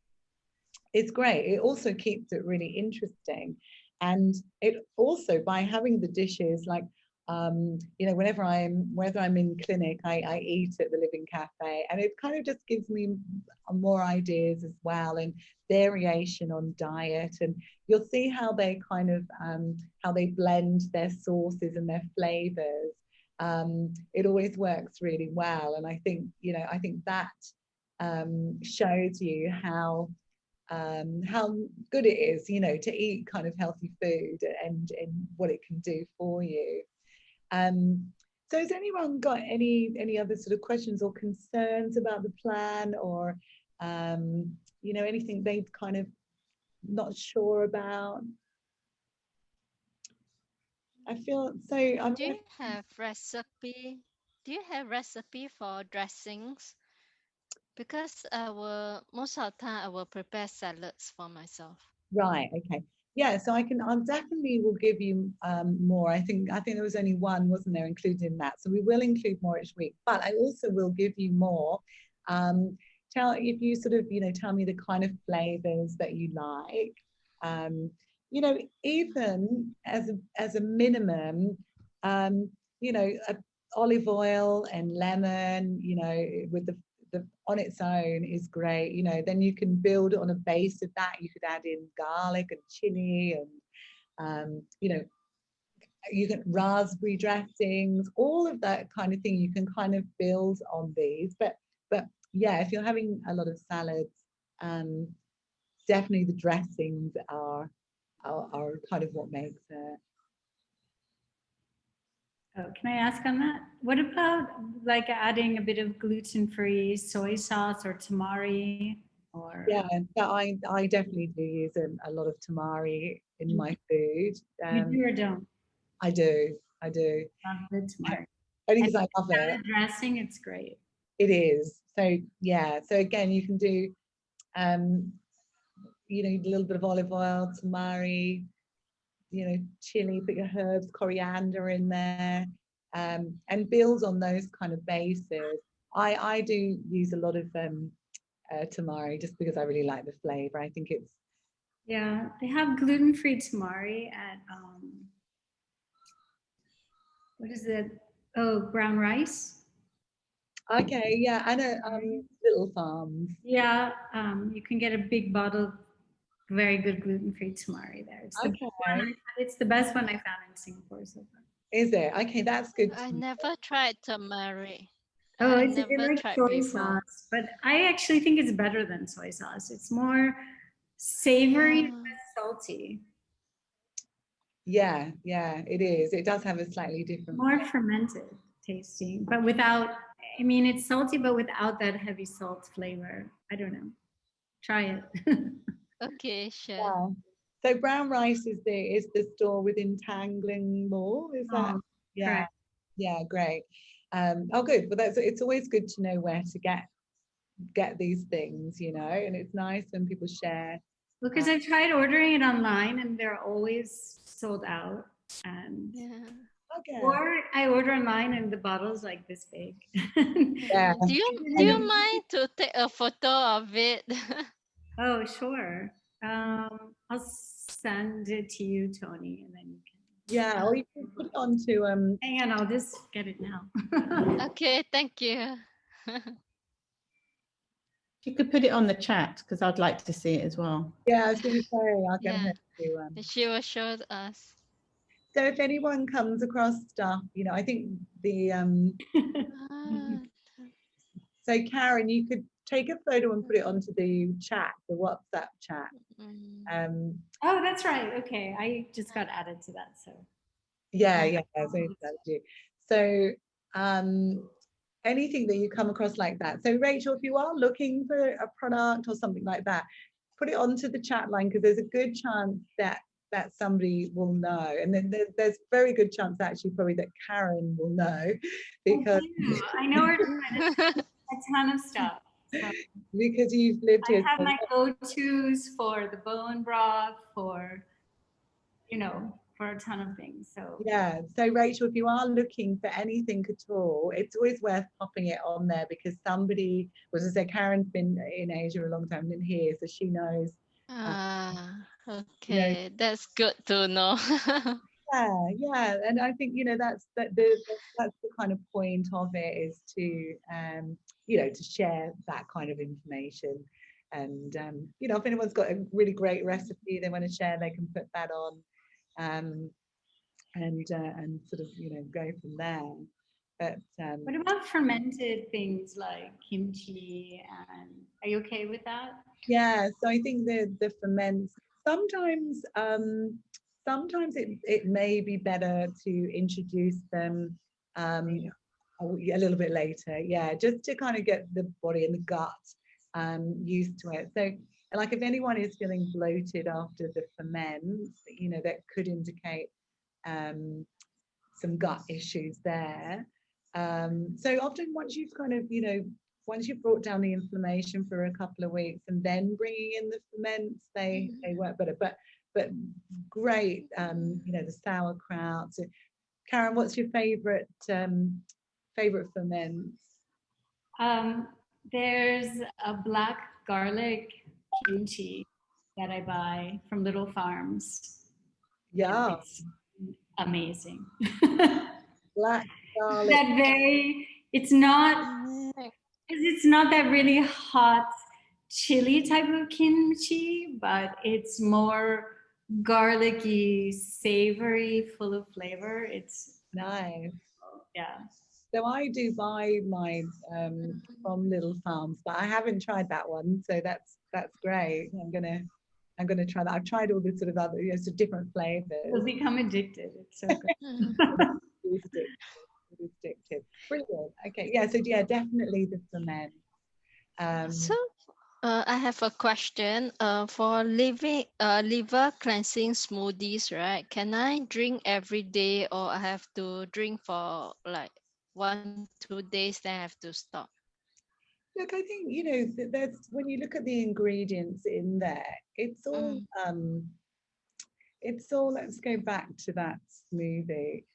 it's great. It also keeps it really interesting. And it also, by having the dishes, like you know, whether I'm in clinic, I eat at the Living Cafe, and it kind of just gives me more ideas as well, and variation on diet. And you'll see how they kind of how they blend their sauces and their flavors. It always works really well, and I think, you know, I think that shows you how good it is, you know, to eat kind of healthy food, and what it can do for you. So has anyone got any other sort of questions or concerns about the plan, or you know, anything they've kind of not sure about? I feel so. Do you have recipe? Do you have recipe for dressings? Because most of the time I will prepare salads for myself. Right. Okay. Yeah. So I'll definitely will give you more. I think there was only one, wasn't there, included in that. So we will include more each week, but I also will give you more. If you sort of, you know, tell me the kind of flavors that you like. You know, even as a minimum, you know, olive oil and lemon, you know, with the on its own is great. You know, then you can build on a base of that. You could add in garlic and chili, and you know, you get raspberry dressings, all of that kind of thing. You can kind of build on these, but yeah, if you're having a lot of salads, definitely the dressings are kind of what makes it. Oh, can I ask on that? What about like adding a bit of gluten-free soy sauce or tamari? Or Yeah, so I definitely do use a lot of tamari in my food. you do or don't? I do. Love the tamari. Only because I love it. Dressing, it's great. It is. So yeah. So again, you can do, you know, a little bit of olive oil, tamari, you know, chili, put your herbs, coriander in there, and build on those kind of bases. I do use a lot of tamari just because I really like the flavor. I think it's, Yeah, they have gluten-free tamari at what is it? Oh, brown rice. okay. Yeah, and Little Farms. Yeah, you can get a big bottle of very good gluten-free tamari there. It's the best one I found in Singapore so far. Is it? Okay, that's good. I never tried tamari. Oh, I it's never like tried soy before. sauce, but I actually think it's better than soy sauce. It's more savory and less salty. Yeah, it is. It does have a slightly different, more fermented tasting, but without, I mean, it's salty, but without that heavy salt flavor. I don't know. Try it. Okay, sure. yeah. So brown rice is the store within Tangling Mall, is that? Oh, yeah. correct. Yeah, great. Oh, good. But it's always good to know where to get these things, you know, and it's nice when people share. Because I tried ordering it online and they're always sold out. And Yeah. Okay. or I order online and the bottle's like this big. Yeah. Do you mind to take a photo of it? Oh, sure. I'll send it to you, Tony, and then you can. Yeah, or you can put it onto Hang on, I'll just get it now. Okay, thank you. You could put it on the chat because I'd like to see it as well. Yeah, I was going to say I'll get her to. She will show us. So if anyone comes across stuff, you know, I think the so Karen, you could take a photo and put it onto the chat, the WhatsApp chat. Oh, that's right. Okay, I just got added to that. So yeah. So anything that you come across like that. So Rachel, if you are looking for a product or something like that, put it onto the chat line because there's a good chance that somebody will know, and then there's very good chance actually probably that Karen will know, because I know her a ton of stuff. So because you've lived here. I have my go-tos for the bone broth, for for a ton of things. So yeah, so Rachel, if you are looking for anything at all, it's always worth popping it on there because somebody, as I said, Karen's been in Asia a long time and here, so she knows. Okay, that's good to know. Yeah, and I think that's that's the kind of point of it, is to to share that kind of information. And if anyone's got a really great recipe they want to share, they can put that on, um, and sort of go from there. But what about fermented things like kimchi? And are you okay with that? yeah, so I think the ferments sometimes it may be better to introduce them a little bit later, yeah, just to kind of get the body and the gut used to it. So like if anyone is feeling bloated after the ferments, that could indicate some gut issues there. So often once you've kind of, once you've brought down the inflammation for a couple of weeks and then bringing in the ferments, they work better. But great, the sauerkraut. So, Karen, what's your favorite ferments? There's a black garlic kimchi that I buy from Little Farms. Yeah, It's amazing. black garlic. It's not that really hot chili type of kimchi, but it's more garlicky, savory, full of flavor. It's Nice. yeah. So I do buy mine from Little Farms, but I haven't tried that one. So that's great. I'm gonna try that. I've tried all the sort of other, so different flavors. You'll become addicted. It's so good. It is addictive. Brilliant. Okay. Yeah. So yeah, definitely the ferment. So I have a question. For liver cleansing smoothies, right? Can I drink every day, or I have to drink for like 1-2 days, then I have to stop? Look, I think there's, when you look at the ingredients in there, it's all let's go back to that smoothie.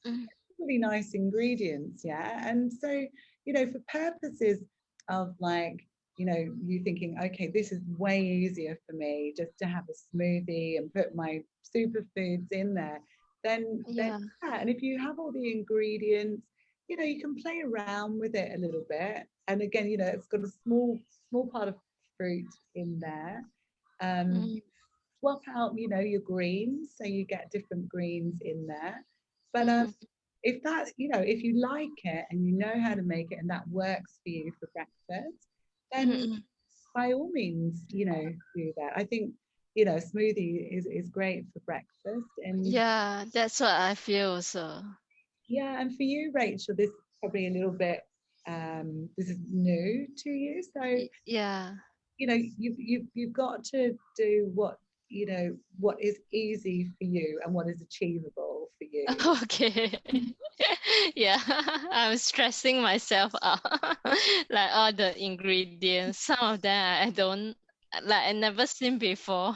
Really nice ingredients, yeah. And so for purposes of like you thinking, okay, this is way easier for me just to have a smoothie and put my superfoods in there, then yeah. And if you have all the ingredients, you can play around with it a little bit. And again, it's got a small part of fruit in there. Swap out your greens, so you get different greens in there. But if that, if you like it and you know how to make it and that works for you for breakfast, then by all means, do that. I think, smoothie is great for breakfast. And yeah, that's what I feel also. Yeah, and for you, Rachel, this is probably a little bit, this is new to you. So yeah, you've got to do what is easy for you and what is achievable for you. okay. Yeah, I'm stressing myself out. Like all the ingredients, some of them I don't like, I never seen before.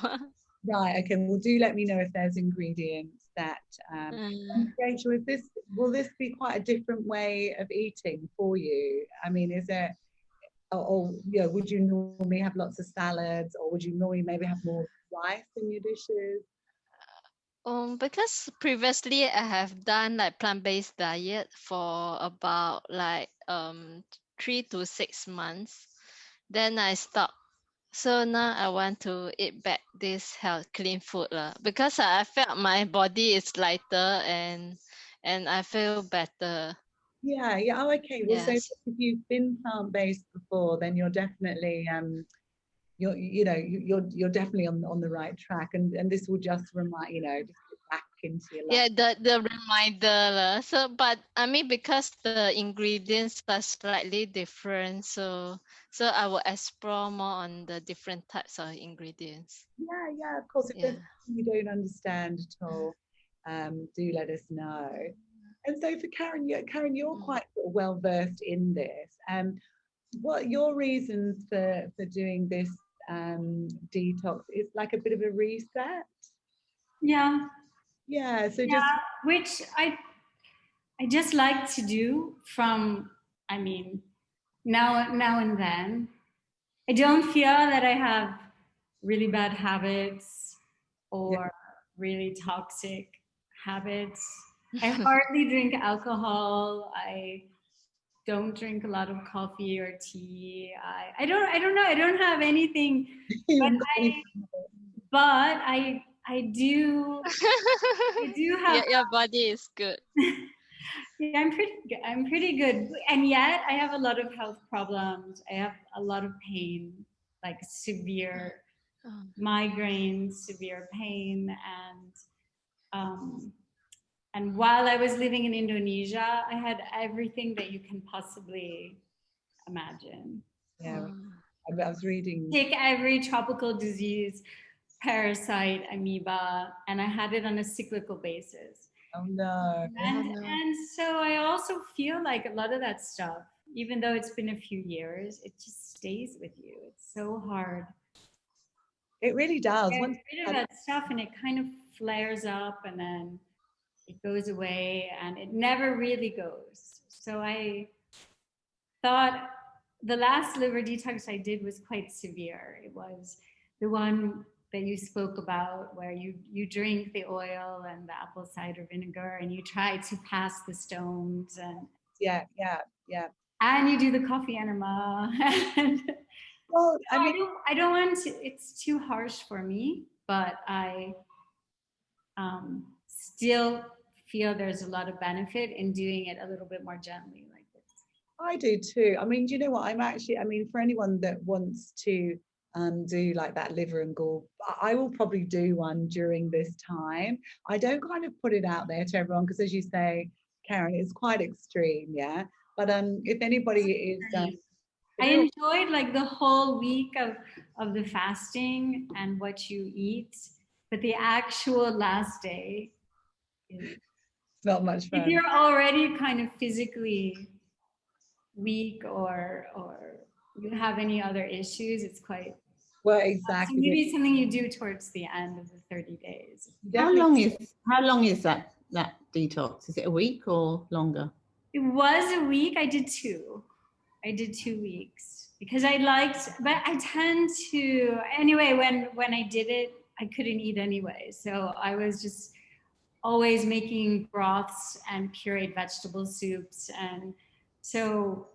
Right, okay, well, do let me know if there's ingredients that and Rachel, will this be quite a different way of eating for you? I mean, is it, or would you normally have lots of salads, or would you normally maybe have more rice in your dishes? Because previously I have done like plant-based diet for about like 3 to 6 months. Then I stopped. So now I want to eat back this clean food because I felt my body is lighter and I feel better. Yeah. Oh, okay. Well, so if Yes. you've been plant-based before, then you're definitely you're definitely on the right track, and this will just remind just get back into your life. Yeah, the reminder. So, but I mean, because the ingredients are slightly different, so I will explore more on the different types of ingredients. Yeah, of course. If there's something you don't understand at all, do let us know. And so for Karen, you're quite well versed in this. What your reasons for doing this detox? Is like a bit of a reset. Yeah. So just which I just like to do from, I mean, now and then. I don't feel that I have really bad habits or really toxic habits. I hardly drink alcohol. I don't drink a lot of coffee or tea. I don't know. I don't have anything, but I do have. Yeah, your body is good. Yeah, I'm pretty good. I'm pretty good. And yet I have a lot of health problems. I have a lot of pain, like severe Oh. migraines, severe pain, and while I was living in Indonesia, I had everything that you can possibly imagine. Yeah, I was reading. Take every tropical disease, parasite, amoeba, and I had it on a cyclical basis. Oh no. And so I also feel like a lot of that stuff, even though it's been a few years, it just stays with you. It's so hard. It really does. Get Once rid of that stuff and it kind of flares up and then it goes away and it never really goes. So I thought the last liver detox I did was quite severe. It was the one that you spoke about where you drink the oil and the apple cider vinegar and you try to pass the stones and yeah. and you do the coffee enema. And Well, I don't want to, it's too harsh for me, but I still feel there's a lot of benefit in doing it a little bit more gently like this. I do too. I mean, do you know what? For anyone that wants to do like that liver and gall, I will probably do one during this time. I don't kind of put it out there to everyone because, as you say, Karen, it's quite extreme, yeah. But if anybody is, I enjoyed like the whole week of the fasting and what you eat, but the actual last day is not much fun. if you're already kind of physically weak or you have any other issues, it's quite well, exactly. So maybe something you do towards the end of the 30 days. How long is that detox? Is it a week or longer? It was a week. I did 2 weeks because I liked, but I tend to anyway. When I did it, I couldn't eat anyway, so I was just always making broths and pureed vegetable soups, and so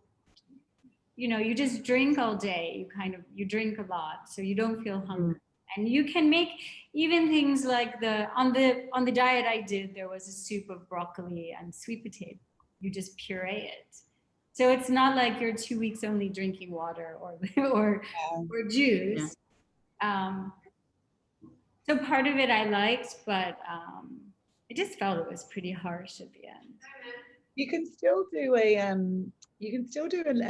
you just drink all day. You drink a lot, so you don't feel hungry. And you can make even things like on the diet I did, there was a soup of broccoli and sweet potato. You just puree it. So it's not like you're 2 weeks only drinking water or juice. Yeah. So part of it I liked, but I just felt it was pretty harsh at the end. You can still do a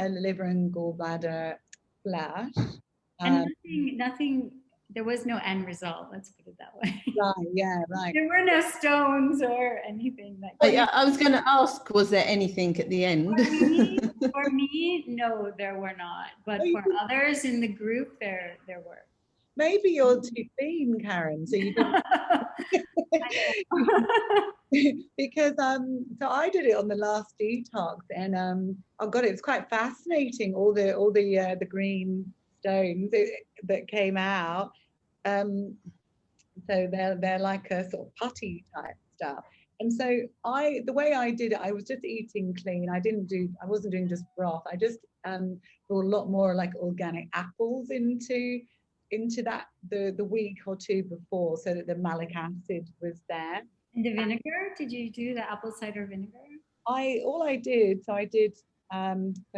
liver and gallbladder flash. And nothing. There was no end result. Let's put it that way. Right. Yeah. Right. There were no stones or anything like that. Yeah, I was going to ask, was there anything at the end? For me, no, there were not. But for others in the group, there were. Maybe you're too thin, Karen. So you don't. Because so I did it on the last detox, and oh god, it's quite fascinating. All the green stones that came out. So they're like a sort of putty type stuff. And so the way I did it, I was just eating clean. I wasn't doing just broth. I just brought a lot more like organic apples into that the week or two before, so that the malic acid was there. And the vinegar, did you do the apple cider vinegar? I did for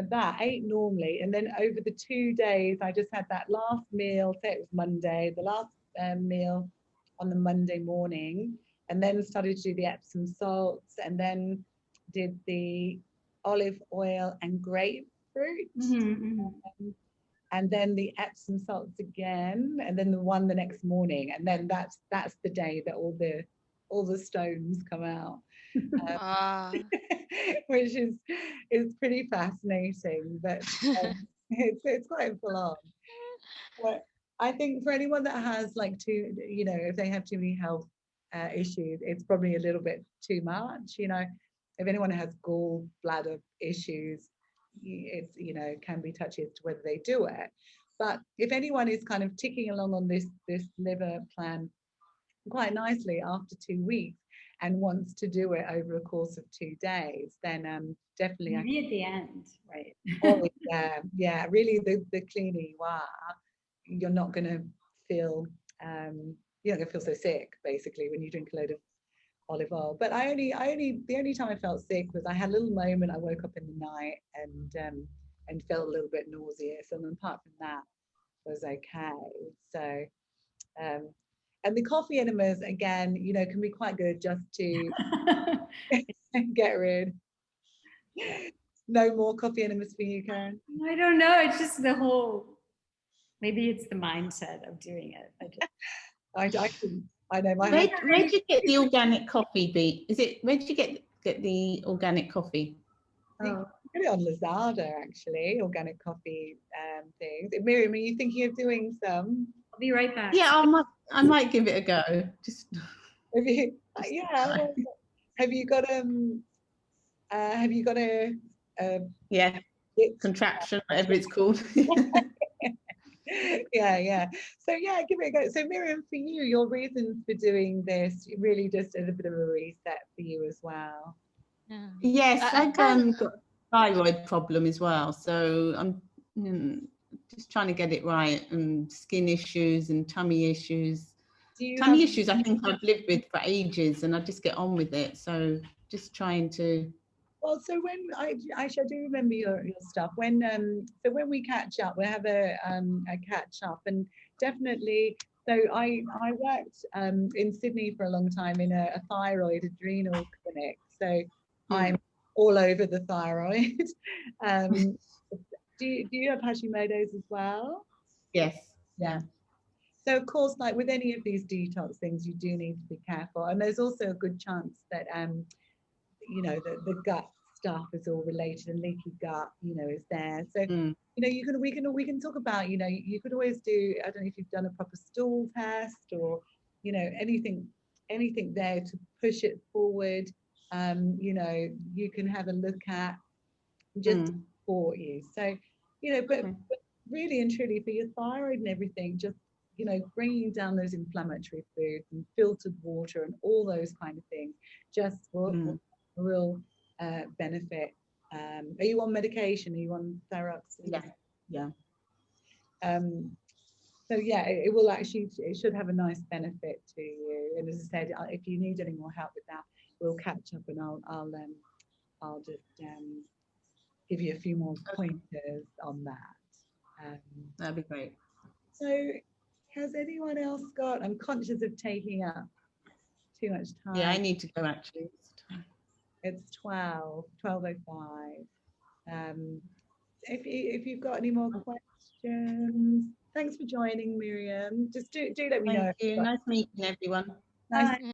that, ate normally, and then over the 2 days I just had that last meal, say it was Monday, the last meal on the Monday morning, and then started to do the Epsom salts, and then did the olive oil and grapefruit. And then the Epsom salts again, and then the one the next morning, and then that's the day that all the stones come out, which is pretty fascinating, but it's quite full on. But I think for anyone that has if they have too many health issues, it's probably a little bit too much. If anyone has gallbladder issues, it's can be touchy as to whether they do it. But if anyone is kind of ticking along on this liver plan quite nicely after 2 weeks, and wants to do it over a course of 2 days, then definitely Maybe at the end, right? Oh yeah, really the cleaner you are, you're not going to feel you're not going to feel so sick basically when you drink a load of olive oil. But the only time I felt sick was I had a little moment. I woke up in the night and felt a little bit nauseous, and apart from that was okay. So and the coffee enemas again, you know, can be quite good just to get rid. No more coffee enemas for you, Karen? I don't know. It's just the whole, maybe it's the mindset of doing it. I know my Where do you get the organic coffee, Beat? Is it, where do you get the organic coffee? Oh, get it on Lazada actually, organic coffee things. Miriam, are you thinking of doing some? I'll be right back. Yeah, I might give it a go. Just Have you, have you got a yeah, contraption, whatever it's called. yeah. So yeah, give it a go. So Miriam, for you, your reasons for doing this really just a little bit of a reset for you as well. Yeah. Yes, I've got can't- a thyroid problem as well, so I'm just trying to get it right, and skin issues and tummy issues. Tummy issues I think I've lived with for ages, and I just get on with it. So just trying to. Well, so when I do remember your stuff. When so when we catch up, we'll have a catch up, and definitely. So I worked in Sydney for a long time in a thyroid adrenal clinic. So I'm all over the thyroid. Do you have Hashimoto's as well? Yes. Yeah. So of course, like with any of these detox things, you do need to be careful, and there's also a good chance that you know, the gut stuff is all related, and leaky gut, you know, is there. So you know, we can talk about, you know, you could always do, I don't know if you've done a proper stool test or, you know, anything there to push it forward. You know, you can have a look at just to support you. So, you know, but really and truly for your thyroid and everything, just, you know, bringing down those inflammatory foods and filtered water and all those kind of things just will real benefit. Are you on medication? Are you on thyroxine? Yeah. So yeah, it will actually, it should have a nice benefit to you. And as I said, if you need any more help with that, we'll catch up, and I'll just give you a few more pointers on that. That'd be great. So has anyone else got, I'm conscious of taking up too much time. Yeah, I need to go actually. It's 12:05. If you've got any more questions, thanks for joining, Miriam. Just do let me know. Thank you. Nice meeting everyone. Nice. Bye.